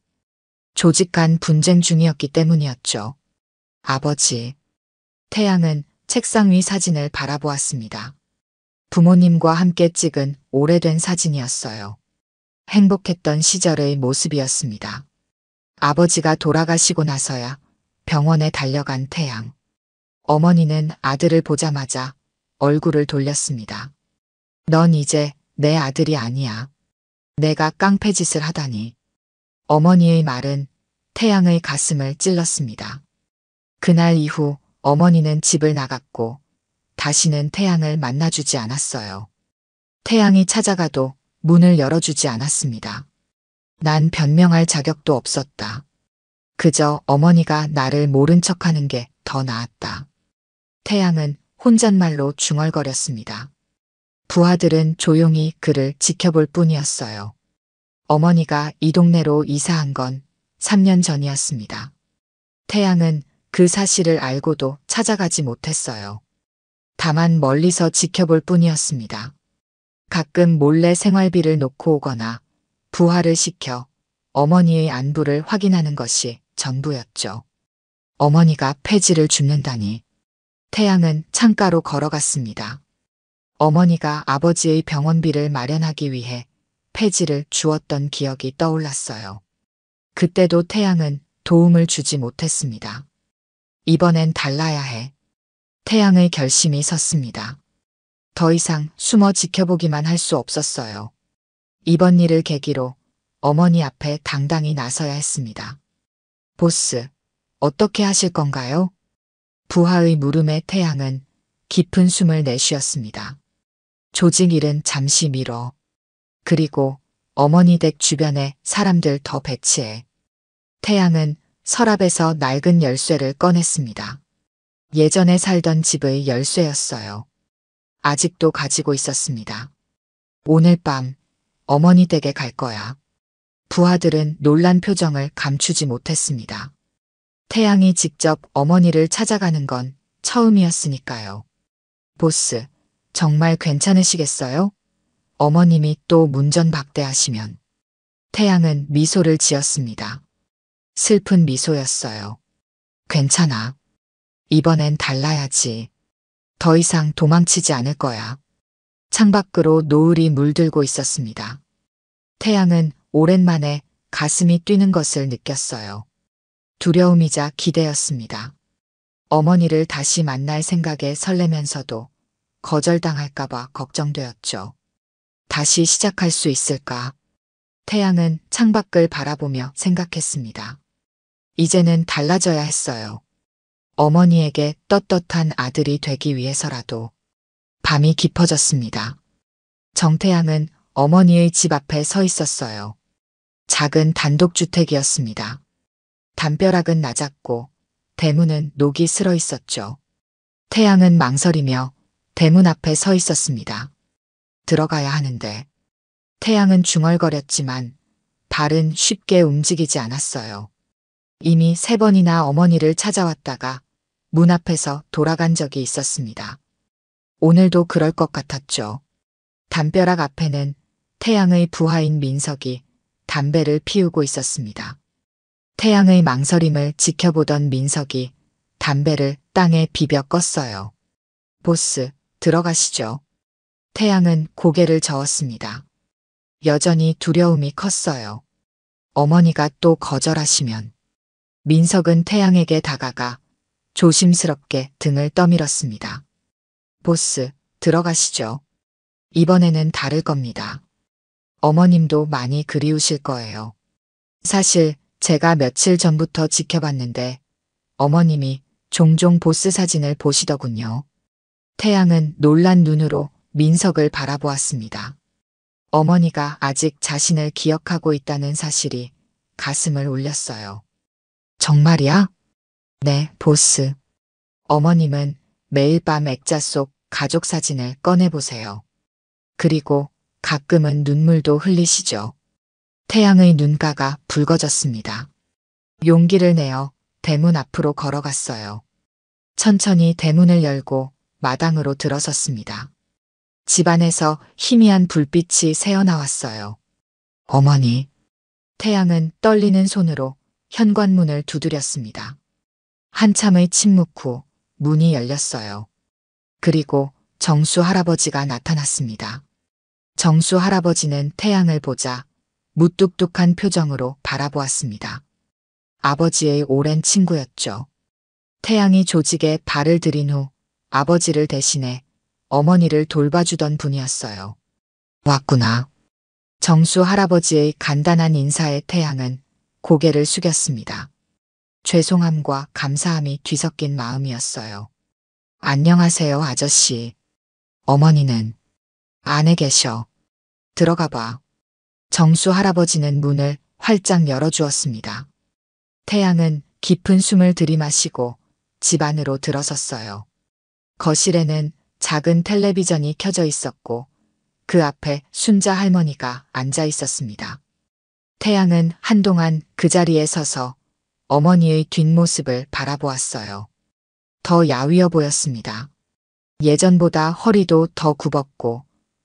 조직 간 분쟁 중이었기 때문이었죠. 아버지. 태양은 책상 위 사진을 바라보았습니다. 부모님과 함께 찍은 오래된 사진이었어요. 행복했던 시절의 모습이었습니다. 아버지가 돌아가시고 나서야 병원에 달려간 태양. 어머니는 아들을 보자마자 얼굴을 돌렸습니다. 넌 이제 내 아들이 아니야. 내가 깡패짓을 하다니. 어머니의 말은 태양의 가슴을 찔렀습니다. 그날 이후 어머니는 집을 나갔고 다시는 태양을 만나주지 않았어요. 태양이 찾아가도 문을 열어주지 않았습니다. 난 변명할 자격도 없었다. 그저 어머니가 나를 모른 척하는 게 더 나았다. 태양은 혼잣말로 중얼거렸습니다. 부하들은 조용히 그를 지켜볼 뿐이었어요. 어머니가 이 동네로 이사한 건 3년 전이었습니다. 태양은 그 사실을 알고도 찾아가지 못했어요. 다만 멀리서 지켜볼 뿐이었습니다. 가끔 몰래 생활비를 놓고 오거나 부하를 시켜 어머니의 안부를 확인하는 것이 전부였죠. 어머니가 폐지를 줍는다니. 태양은 창가로 걸어갔습니다. 어머니가 아버지의 병원비를 마련하기 위해 폐지를 주었던 기억이 떠올랐어요. 그때도 태양은 도움을 주지 못했습니다. 이번엔 달라야 해. 태양의 결심이 섰습니다. 더 이상 숨어 지켜보기만 할 수 없었어요. 이번 일을 계기로 어머니 앞에 당당히 나서야 했습니다. 보스, 어떻게 하실 건가요? 부하의 물음에 태양은 깊은 숨을 내쉬었습니다. 조직 일은 잠시 미뤄. 그리고 어머니 댁 주변에 사람들 더 배치해. 태양은 서랍에서 낡은 열쇠를 꺼냈습니다. 예전에 살던 집의 열쇠였어요. 아직도 가지고 있었습니다. 오늘 밤 어머니 댁에 갈 거야. 부하들은 놀란 표정을 감추지 못했습니다. 태양이 직접 어머니를 찾아가는 건 처음이었으니까요. 보스, 정말 괜찮으시겠어요? 어머님이 또 문전박대하시면. 태양은 미소를 지었습니다. 슬픈 미소였어요. 괜찮아. 이번엔 달라야지. 더 이상 도망치지 않을 거야. 창밖으로 노을이 물들고 있었습니다. 태양은 오랜만에 가슴이 뛰는 것을 느꼈어요. 두려움이자 기대였습니다. 어머니를 다시 만날 생각에 설레면서도 거절당할까봐 걱정되었죠. 다시 시작할 수 있을까? 태양은 창밖을 바라보며 생각했습니다. 이제는 달라져야 했어요. 어머니에게 떳떳한 아들이 되기 위해서라도. 밤이 깊어졌습니다. 정태양은 어머니의 집 앞에 서 있었어요. 작은 단독주택이었습니다. 담벼락은 낮았고 대문은 녹이 슬어 있었죠. 태양은 망설이며 대문 앞에 서 있었습니다. 들어가야 하는데. 태양은 중얼거렸지만 발은 쉽게 움직이지 않았어요. 이미 3번이나 어머니를 찾아왔다가 문 앞에서 돌아간 적이 있었습니다. 오늘도 그럴 것 같았죠. 담벼락 앞에는 태양의 부하인 민석이 담배를 피우고 있었습니다. 태양의 망설임을 지켜보던 민석이 담배를 땅에 비벼 껐어요. 보스, 들어가시죠. 태양은 고개를 저었습니다. 여전히 두려움이 컸어요. 어머니가 또 거절하시면. 민석은 태양에게 다가가 조심스럽게 등을 떠밀었습니다. 보스, 들어가시죠. 이번에는 다를 겁니다. 어머님도 많이 그리우실 거예요. 사실 제가 며칠 전부터 지켜봤는데 어머님이 종종 보스 사진을 보시더군요. 태양은 놀란 눈으로 민석을 바라보았습니다. 어머니가 아직 자신을 기억하고 있다는 사실이 가슴을 울렸어요. 정말이야? 네, 보스. 어머님은 매일 밤 액자 속 가족 사진을 꺼내보세요. 그리고 가끔은 눈물도 흘리시죠. 태양의 눈가가 붉어졌습니다. 용기를 내어 대문 앞으로 걸어갔어요. 천천히 대문을 열고 마당으로 들어섰습니다. 집안에서 희미한 불빛이 새어나왔어요. 어머니. 태양은 떨리는 손으로 현관문을 두드렸습니다. 한참의 침묵 후 문이 열렸어요. 그리고 정수 할아버지가 나타났습니다. 정수 할아버지는 태양을 보자 무뚝뚝한 표정으로 바라보았습니다. 아버지의 오랜 친구였죠. 태양이 조직에 발을 들인 후 아버지를 대신해 어머니를 돌봐주던 분이었어요. 왔구나. 정수 할아버지의 간단한 인사에 태양은 고개를 숙였습니다. 죄송함과 감사함이 뒤섞인 마음이었어요. 안녕하세요, 아저씨. 어머니는 안에 계셔. 들어가 봐. 정수 할아버지는 문을 활짝 열어주었습니다. 태양은 깊은 숨을 들이마시고 집 안으로 들어섰어요. 거실에는 작은 텔레비전이 켜져 있었고 그 앞에 순자 할머니가 앉아 있었습니다. 태양은 한동안 그 자리에 서서 어머니의 뒷모습을 바라보았어요. 더 야위어 보였습니다. 예전보다 허리도 더 굽었고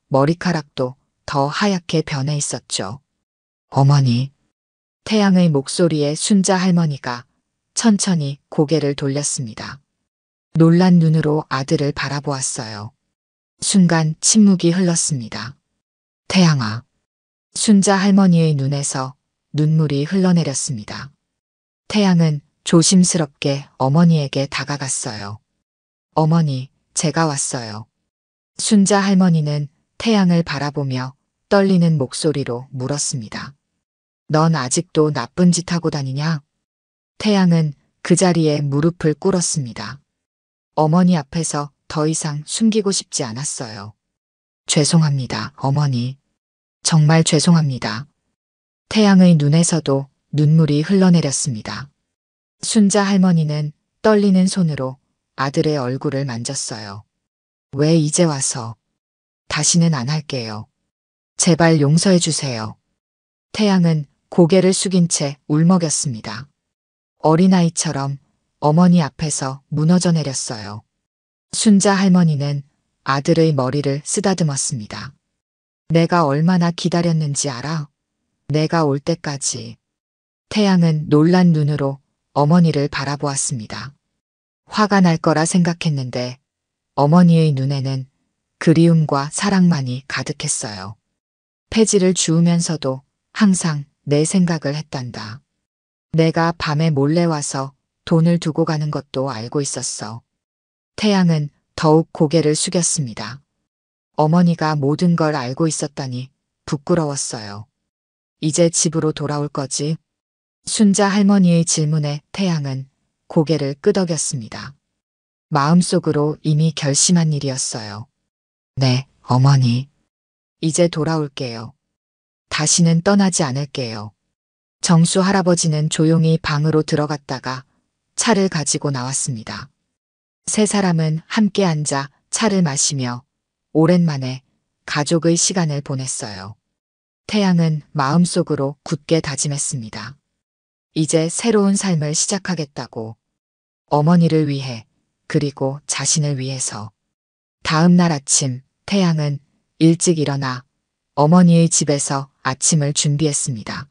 머리카락도 더 하얗게 변해 있었죠. 어머니. 태양의 목소리에 순자 할머니가 천천히 고개를 돌렸습니다. 놀란 눈으로 아들을 바라보았어요. 순간 침묵이 흘렀습니다. 태양아. 순자 할머니의 눈에서 눈물이 흘러내렸습니다. 태양은 조심스럽게 어머니에게 다가갔어요. 어머니, 제가 왔어요. 순자 할머니는 태양을 바라보며 떨리는 목소리로 물었습니다. 넌 아직도 나쁜 짓 하고 다니냐? 태양은 그 자리에 무릎을 꿇었습니다. 어머니 앞에서 더 이상 숨기고 싶지 않았어요. 죄송합니다, 어머니. 정말 죄송합니다. 태양의 눈에서도 눈물이 흘러내렸습니다. 순자 할머니는 떨리는 손으로 아들의 얼굴을 만졌어요. 왜 이제 와서? 다시는 안 할게요. 제발 용서해 주세요. 태양은 고개를 숙인 채 울먹였습니다. 어린아이처럼 어머니 앞에서 무너져 내렸어요. 순자 할머니는 아들의 머리를 쓰다듬었습니다. 내가 얼마나 기다렸는지 알아? 내가 올 때까지. 태양은 놀란 눈으로 어머니를 바라보았습니다. 화가 날 거라 생각했는데 어머니의 눈에는 그리움과 사랑만이 가득했어요. 폐지를 주우면서도 항상 내 생각을 했단다. 내가 밤에 몰래 와서 돈을 두고 가는 것도 알고 있었어. 태양은 더욱 고개를 숙였습니다. 어머니가 모든 걸 알고 있었다니 부끄러웠어요. 이제 집으로 돌아올 거지? 순자 할머니의 질문에 태양은 고개를 끄덕였습니다. 마음속으로 이미 결심한 일이었어요. 네, 어머니. 이제 돌아올게요. 다시는 떠나지 않을게요. 정수 할아버지는 조용히 방으로 들어갔다가 차를 가지고 나왔습니다. 세 사람은 함께 앉아 차를 마시며 오랜만에 가족의 시간을 보냈어요. 태양은 마음속으로 굳게 다짐했습니다. 이제 새로운 삶을 시작하겠다고. 어머니를 위해, 그리고 자신을 위해서. 다음 날 아침, 태양은 일찍 일어나 어머니의 집에서 아침을 준비했습니다.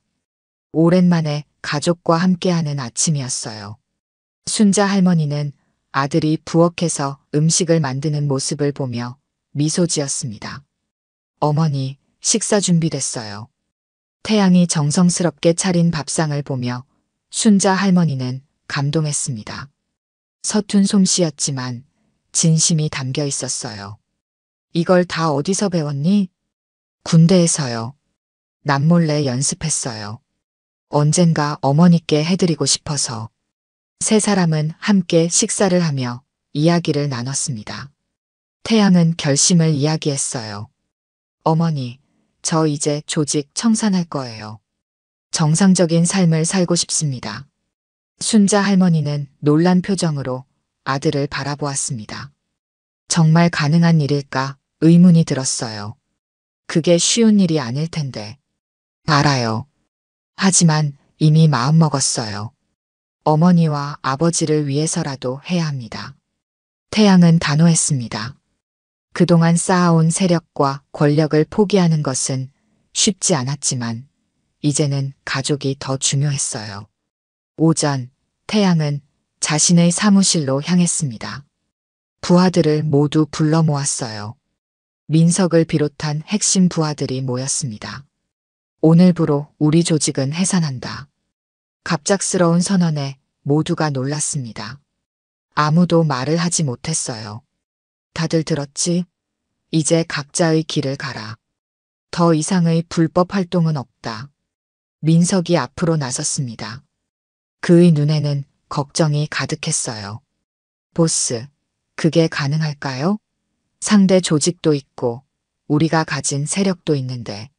오랜만에 가족과 함께하는 아침이었어요. 순자 할머니는 아들이 부엌에서 음식을 만드는 모습을 보며 미소 지었습니다. 어머니, 식사 준비됐어요. 태양이 정성스럽게 차린 밥상을 보며 순자 할머니는 감동했습니다. 서툰 솜씨였지만 진심이 담겨 있었어요. 이걸 다 어디서 배웠니? 군대에서요. 남몰래 연습했어요. 언젠가 어머니께 해드리고 싶어서. 세 사람은 함께 식사를 하며 이야기를 나눴습니다. 태양은 결심을 이야기했어요. 어머니, 저 이제 조직 청산할 거예요. 정상적인 삶을 살고 싶습니다. 순자 할머니는 놀란 표정으로 아들을 바라보았습니다. 정말 가능한 일일까 의문이 들었어요. 그게 쉬운 일이 아닐 텐데. 알아요. 하지만 이미 마음먹었어요. 어머니와 아버지를 위해서라도 해야 합니다. 태양은 단호했습니다. 그동안 쌓아온 세력과 권력을 포기하는 것은 쉽지 않았지만 이제는 가족이 더 중요했어요. 오전, 태양은 자신의 사무실로 향했습니다. 부하들을 모두 불러 모았어요. 민석을 비롯한 핵심 부하들이 모였습니다. 오늘부로 우리 조직은 해산한다. 갑작스러운 선언에 모두가 놀랐습니다. 아무도 말을 하지 못했어요. 다들 들었지? 이제 각자의 길을 가라. 더 이상의 불법 활동은 없다. 민석이 앞으로 나섰습니다. 그의 눈에는 걱정이 가득했어요. 보스, 그게 가능할까요? 상대 조직도 있고 우리가 가진 세력도 있는데.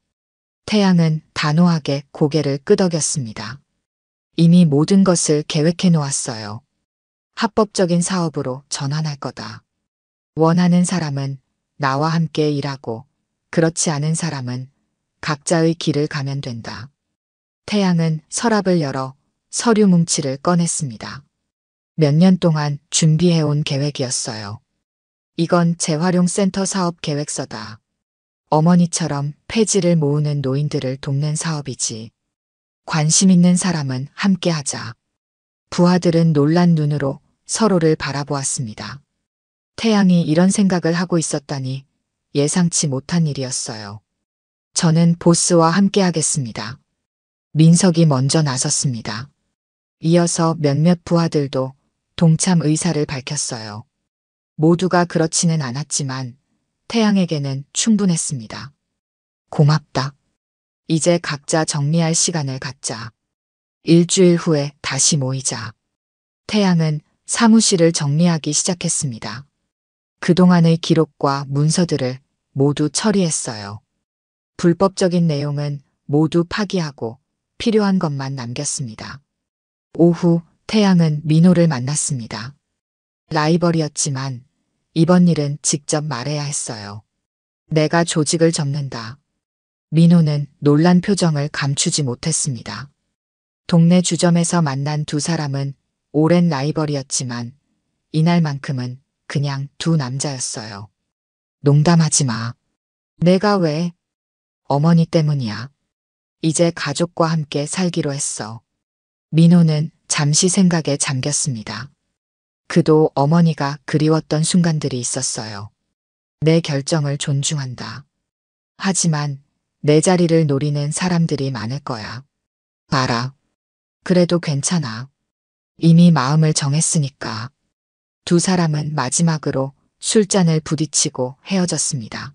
태양은 단호하게 고개를 끄덕였습니다. 이미 모든 것을 계획해 놓았어요. 합법적인 사업으로 전환할 거다. 원하는 사람은 나와 함께 일하고 그렇지 않은 사람은 각자의 길을 가면 된다. 태양은 서랍을 열어 서류 뭉치를 꺼냈습니다. 몇 년 동안 준비해온 계획이었어요. 이건 재활용센터 사업 계획서다. 어머니처럼 폐지를 모으는 노인들을 돕는 사업이지. 관심 있는 사람은 함께 하자. 부하들은 놀란 눈으로 서로를 바라보았습니다. 태양이 이런 생각을 하고 있었다니 예상치 못한 일이었어요. 저는 보스와 함께 하겠습니다. 민석이 먼저 나섰습니다. 이어서 몇몇 부하들도 동참 의사를 밝혔어요. 모두가 그렇지는 않았지만 태양에게는 충분했습니다. 고맙다. 이제 각자 정리할 시간을 갖자. 일주일 후에 다시 모이자. 태양은 사무실을 정리하기 시작했습니다. 그동안의 기록과 문서들을 모두 처리했어요. 불법적인 내용은 모두 파기하고 필요한 것만 남겼습니다. 오후 태양은 민호를 만났습니다. 라이벌이었지만 이번 일은 직접 말해야 했어요. 내가 조직을 접는다. 민호는 놀란 표정을 감추지 못했습니다. 동네 주점에서 만난 두 사람은 오랜 라이벌이었지만 이날만큼은 그냥 두 남자였어요. 농담하지 마. 내가 왜? 어머니 때문이야. 이제 가족과 함께 살기로 했어. 민호는 잠시 생각에 잠겼습니다. 그도 어머니가 그리웠던 순간들이 있었어요. 내 결정을 존중한다. 하지만 내 자리를 노리는 사람들이 많을 거야. 알아. 그래도 괜찮아. 이미 마음을 정했으니까. 두 사람은 마지막으로 술잔을 부딪히고 헤어졌습니다.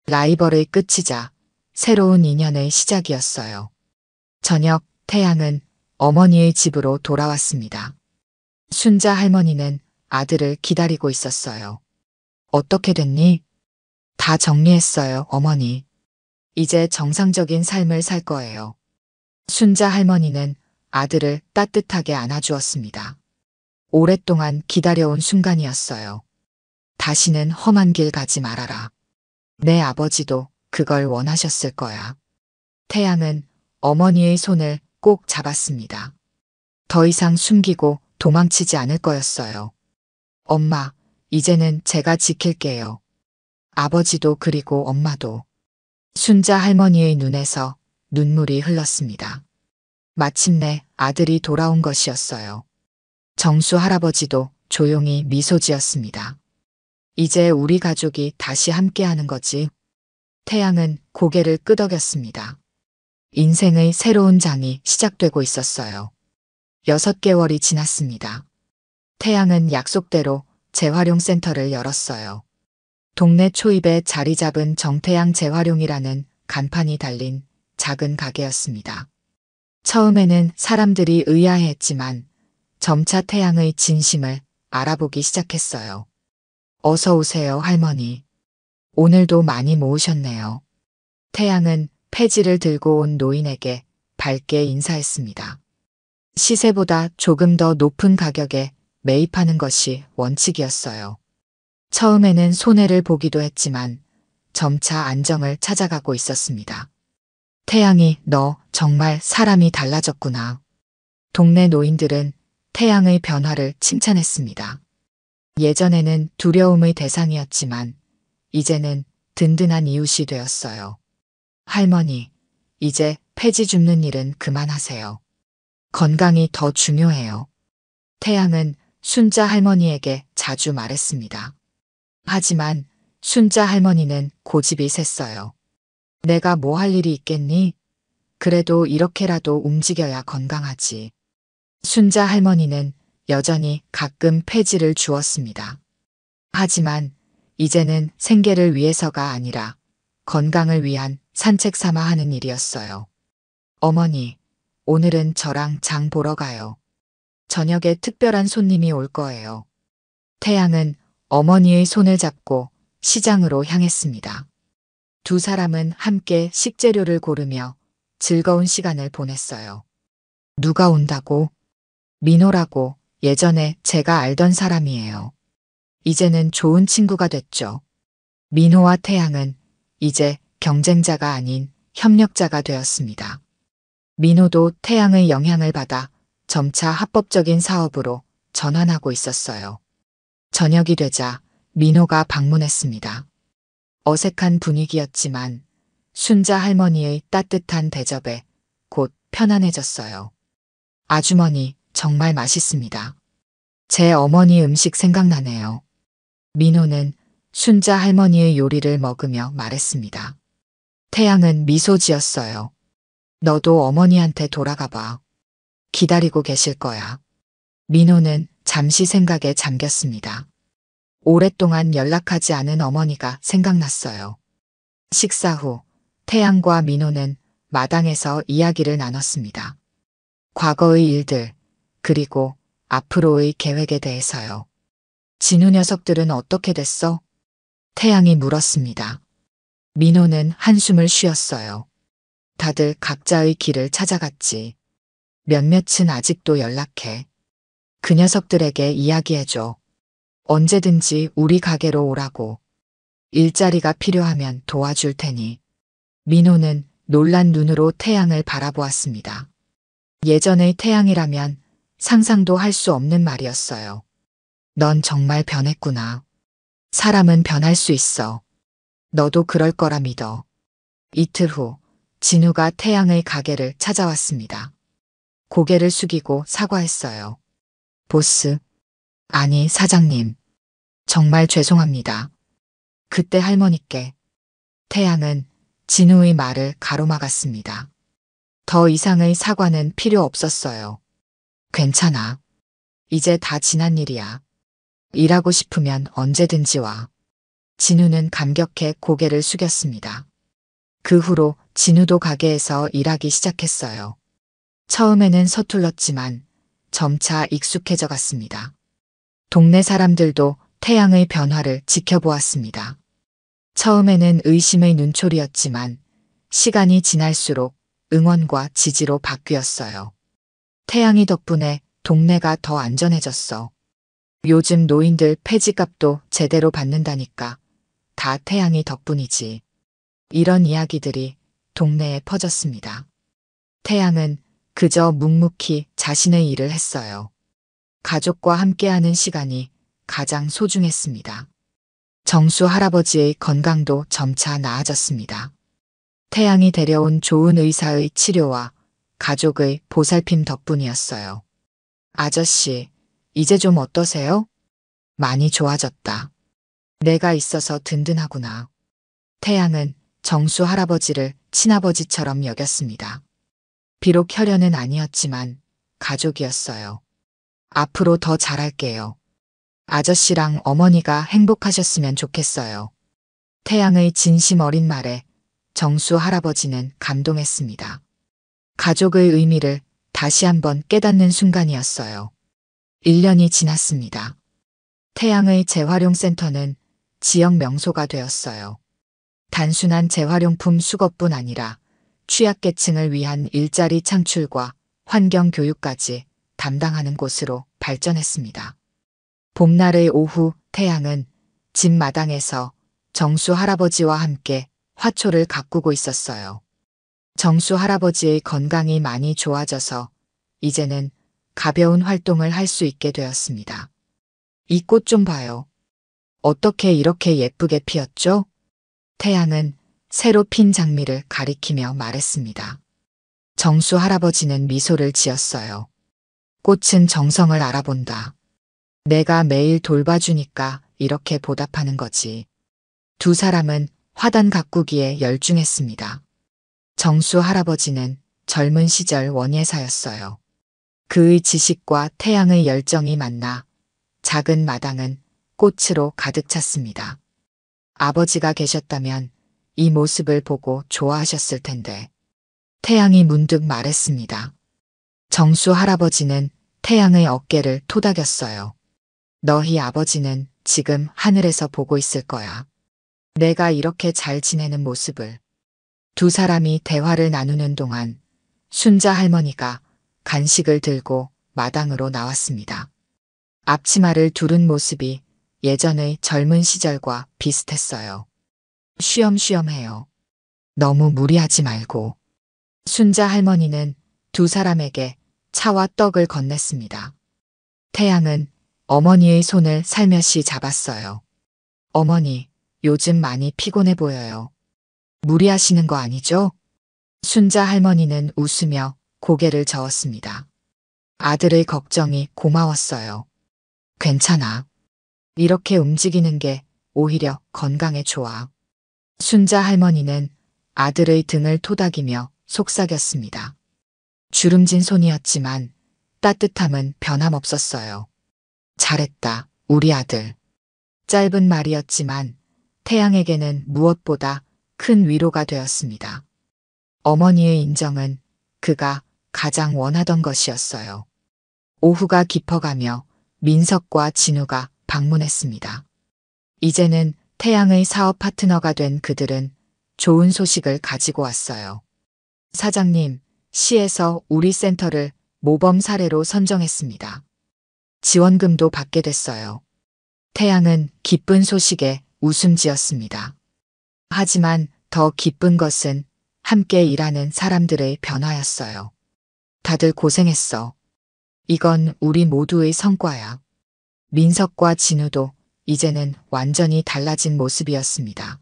라이벌의 끝이자 새로운 인연의 시작이었어요. 저녁 태양은 어머니의 집으로 돌아왔습니다. 순자 할머니는 아들을 기다리고 있었어요. 어떻게 됐니? 다 정리했어요, 어머니. 이제 정상적인 삶을 살 거예요. 순자 할머니는 아들을 따뜻하게 안아주었습니다. 오랫동안 기다려온 순간이었어요. 다시는 험한 길 가지 말아라. 내 아버지도 그걸 원하셨을 거야. 태양은 어머니의 손을 꼭 잡았습니다. 더 이상 숨기고 도망치지 않을 거였어요. 엄마, 이제는 제가 지킬게요. 아버지도 그리고 엄마도. 순자 할머니의 눈에서 눈물이 흘렀습니다. 마침내 아들이 돌아온 것이었어요. 정수 할아버지도 조용히 미소 지었습니다. 이제 우리 가족이 다시 함께하는 거지. 태양은 고개를 끄덕였습니다. 인생의 새로운 장이 시작되고 있었어요. 6개월이 지났습니다. 태양은 약속대로 재활용센터를 열었어요. 동네 초입에 자리 잡은 정태양 재활용이라는 간판이 달린 작은 가게였습니다. 처음에는 사람들이 의아해했지만 점차 태양의 진심을 알아보기 시작했어요. 어서 오세요, 할머니. 오늘도 많이 모으셨네요. 태양은 폐지를 들고 온 노인에게 밝게 인사했습니다. 시세보다 조금 더 높은 가격에 매입하는 것이 원칙이었어요. 처음에는 손해를 보기도 했지만 점차 안정을 찾아가고 있었습니다. 태양이 너 정말 사람이 달라졌구나. 동네 노인들은 태양의 변화를 칭찬했습니다. 예전에는 두려움의 대상이었지만 이제는 든든한 이웃이 되었어요. 할머니, 이제 폐지 줍는 일은 그만하세요. 건강이 더 중요해요. 태양은 순자 할머니에게 자주 말했습니다. 하지만 순자 할머니는 고집이 셌어요. 내가 뭐 할 일이 있겠니? 그래도 이렇게라도 움직여야 건강하지. 순자 할머니는 여전히 가끔 폐지를 주었습니다. 하지만 이제는 생계를 위해서가 아니라 건강을 위한 산책 삼아 하는 일이었어요. 어머니, 오늘은 저랑 장 보러 가요. 저녁에 특별한 손님이 올 거예요. 태양은 어머니의 손을 잡고 시장으로 향했습니다. 두 사람은 함께 식재료를 고르며 즐거운 시간을 보냈어요. 누가 온다고? 민호라고 예전에 제가 알던 사람이에요. 이제는 좋은 친구가 됐죠. 민호와 태양은 이제 경쟁자가 아닌 협력자가 되었습니다. 민호도 태양의 영향을 받아 점차 합법적인 사업으로 전환하고 있었어요. 저녁이 되자 민호가 방문했습니다. 어색한 분위기였지만 순자 할머니의 따뜻한 대접에 곧 편안해졌어요. 아주머니, 정말 맛있습니다. 제 어머니 음식 생각나네요. 민호는 순자 할머니의 요리를 먹으며 말했습니다. 태양은 미소 지었어요. 너도 어머니한테 돌아가 봐. 기다리고 계실 거야. 민호는 잠시 생각에 잠겼습니다. 오랫동안 연락하지 않은 어머니가 생각났어요. 식사 후 태양과 민호는 마당에서 이야기를 나눴습니다. 과거의 일들, 그리고 앞으로의 계획에 대해서요. 진우 녀석들은 어떻게 됐어? 태양이 물었습니다. 민호는 한숨을 쉬었어요. 다들 각자의 길을 찾아갔지. 몇몇은 아직도 연락해. 그 녀석들에게 이야기해줘. 언제든지 우리 가게로 오라고. 일자리가 필요하면 도와줄 테니. 민호는 놀란 눈으로 태양을 바라보았습니다. 예전의 태양이라면 상상도 할 수 없는 말이었어요. 넌 정말 변했구나. 사람은 변할 수 있어. 너도 그럴 거라 믿어. 이틀 후 진우가 태양의 가게를 찾아왔습니다. 고개를 숙이고 사과했어요. 보스, 아니 사장님. 정말 죄송합니다. 그때 할머니께. 태양은 진우의 말을 가로막았습니다. 더 이상의 사과는 필요 없었어요. 괜찮아. 이제 다 지난 일이야. 일하고 싶으면 언제든지 와. 진우는 감격해 고개를 숙였습니다. 그 후로 진우도 가게에서 일하기 시작했어요. 처음에는 서툴렀지만 점차 익숙해져 갔습니다. 동네 사람들도 태양의 변화를 지켜보았습니다. 처음에는 의심의 눈초리였지만 시간이 지날수록 응원과 지지로 바뀌었어요. 태양이 덕분에 동네가 더 안전해졌어. 요즘 노인들 폐지값도 제대로 받는다니까. 다 태양이 덕분이지. 이런 이야기들이 동네에 퍼졌습니다. 태양은 그저 묵묵히 자신의 일을 했어요. 가족과 함께하는 시간이 가장 소중했습니다. 정수 할아버지의 건강도 점차 나아졌습니다. 태양이 데려온 좋은 의사의 치료와 가족의 보살핌 덕분이었어요. 아저씨, 이제 좀 어떠세요? 많이 좋아졌다. 내가 있어서 든든하구나. 태양은 정수 할아버지를 친아버지처럼 여겼습니다. 비록 혈연은 아니었지만 가족이었어요. 앞으로 더 잘할게요. 아저씨랑 어머니가 행복하셨으면 좋겠어요. 태양의 진심 어린 말에 정수 할아버지는 감동했습니다. 가족의 의미를 다시 한번 깨닫는 순간이었어요. 1년이 지났습니다. 태양의 재활용센터는 지역 명소가 되었어요. 단순한 재활용품 수거뿐 아니라 취약계층을 위한 일자리 창출과 환경 교육까지 담당하는 곳으로 발전했습니다. 봄날의 오후 태양은 집 마당에서 정수 할아버지와 함께 화초를 가꾸고 있었어요. 정수 할아버지의 건강이 많이 좋아져서 이제는 가벼운 활동을 할 수 있게 되었습니다. 이 꽃 좀 봐요. 어떻게 이렇게 예쁘게 피었죠? 태양은 새로 핀 장미를 가리키며 말했습니다. 정수 할아버지는 미소를 지었어요. 꽃은 정성을 알아본다. 내가 매일 돌봐주니까 이렇게 보답하는 거지. 두 사람은 화단 가꾸기에 열중했습니다. 정수 할아버지는 젊은 시절 원예사였어요. 그의 지식과 태양의 열정이 만나 작은 마당은 꽃으로 가득 찼습니다. 아버지가 계셨다면 이 모습을 보고 좋아하셨을 텐데. 태양이 문득 말했습니다. 정수 할아버지는 태양의 어깨를 토닥였어요. 너희 아버지는 지금 하늘에서 보고 있을 거야. 내가 이렇게 잘 지내는 모습을. 두 사람이 대화를 나누는 동안 순자 할머니가 간식을 들고 마당으로 나왔습니다. 앞치마를 두른 모습이 예전의 젊은 시절과 비슷했어요. 쉬엄쉬엄해요. 너무 무리하지 말고. 순자 할머니는 두 사람에게 차와 떡을 건넸습니다. 태양은 어머니의 손을 살며시 잡았어요. 어머니, 요즘 많이 피곤해 보여요. 무리하시는 거 아니죠? 순자 할머니는 웃으며 고개를 저었습니다. 아들의 걱정이 고마웠어요. 괜찮아. 이렇게 움직이는 게 오히려 건강에 좋아. 순자 할머니는 아들의 등을 토닥이며 속삭였습니다. 주름진 손이었지만 따뜻함은 변함없었어요. 잘했다, 우리 아들. 짧은 말이었지만 태양에게는 무엇보다 큰 위로가 되었습니다. 어머니의 인정은 그가 가장 원하던 것이었어요. 오후가 깊어가며 민석과 진우가 방문했습니다. 이제는 태양의 사업 파트너가 된 그들은 좋은 소식을 가지고 왔어요. 사장님, 시에서 우리 센터를 모범 사례로 선정했습니다. 지원금도 받게 됐어요. 태양은 기쁜 소식에 웃음 지었습니다. 하지만 더 기쁜 것은 함께 일하는 사람들의 변화였어요. 다들 고생했어. 이건 우리 모두의 성과야. 민석과 진우도 이제는 완전히 달라진 모습이었습니다.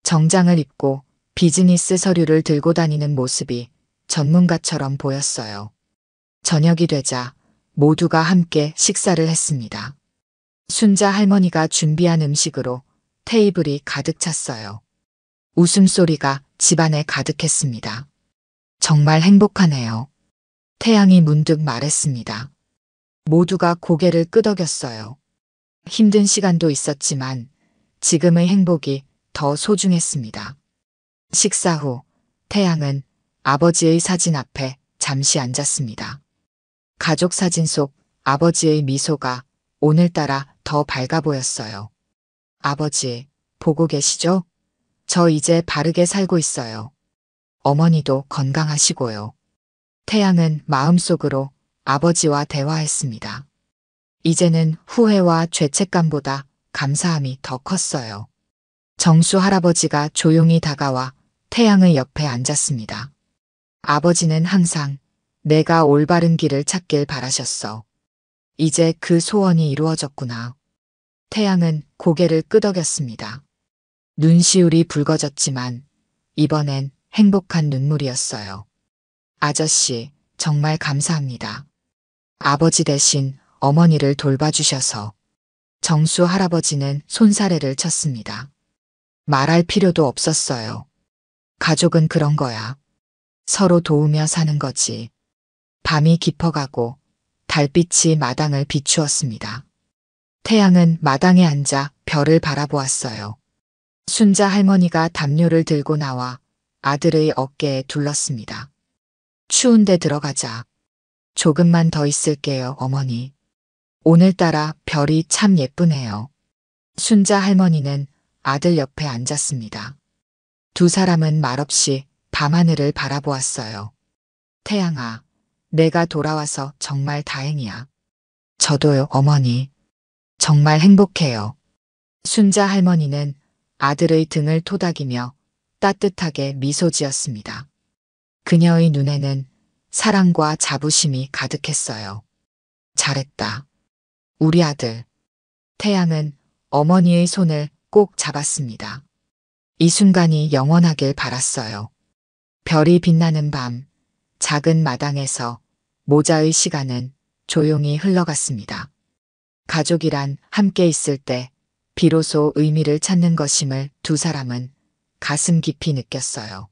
정장을 입고 비즈니스 서류를 들고 다니는 모습이 전문가처럼 보였어요. 저녁이 되자 모두가 함께 식사를 했습니다. 순자 할머니가 준비한 음식으로 테이블이 가득 찼어요. 웃음소리가 집안에 가득했습니다. 정말 행복하네요. 태양이 문득 말했습니다. 모두가 고개를 끄덕였어요. 힘든 시간도 있었지만 지금의 행복이 더 소중했습니다. 식사 후 태양은 아버지의 사진 앞에 잠시 앉았습니다. 가족 사진 속 아버지의 미소가 오늘따라 더 밝아 보였어요. 아버지, 보고 계시죠? 저 이제 바르게 살고 있어요. 어머니도 건강하시고요. 태양은 마음속으로 아버지와 대화했습니다. 이제는 후회와 죄책감보다 감사함이 더 컸어요. 정수 할아버지가 조용히 다가와 태양의 옆에 앉았습니다. 아버지는 항상 내가 올바른 길을 찾길 바라셨어. 이제 그 소원이 이루어졌구나. 태양은 고개를 끄덕였습니다. 눈시울이 붉어졌지만 이번엔 행복한 눈물이었어요. 아저씨, 정말 감사합니다. 아버지 대신 어머니를 돌봐주셔서. 정수 할아버지는 손사래를 쳤습니다. 말할 필요도 없었어요. 가족은 그런 거야. 서로 도우며 사는 거지. 밤이 깊어가고 달빛이 마당을 비추었습니다. 태양은 마당에 앉아 별을 바라보았어요. 순자 할머니가 담요를 들고 나와 아들의 어깨에 둘렀습니다. 추운데 들어가자. 조금만 더 있을게요, 어머니. 오늘따라 별이 참 예쁘네요. 순자 할머니는 아들 옆에 앉았습니다. 두 사람은 말없이 밤하늘을 바라보았어요. 태양아, 내가 돌아와서 정말 다행이야. 저도요, 어머니. 정말 행복해요. 순자 할머니는 아들의 등을 토닥이며 따뜻하게 미소 지었습니다. 그녀의 눈에는 사랑과 자부심이 가득했어요. 잘했다. 우리 아들. 태양은 어머니의 손을 꼭 잡았습니다. 이 순간이 영원하길 바랐어요. 별이 빛나는 밤, 작은 마당에서 모자의 시간은 조용히 흘러갔습니다. 가족이란 함께 있을 때 비로소 의미를 찾는 것임을 두 사람은 가슴 깊이 느꼈어요.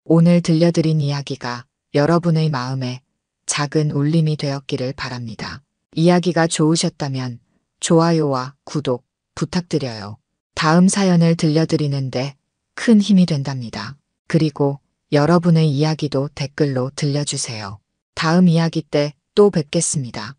오늘 들려드린 이야기가 여러분의 마음에 작은 울림이 되었기를 바랍니다. 이야기가 좋으셨다면 좋아요와 구독 부탁드려요. 다음 사연을 들려드리는데 큰 힘이 된답니다. 그리고 여러분의 이야기도 댓글로 들려주세요. 다음 이야기 때 또 뵙겠습니다.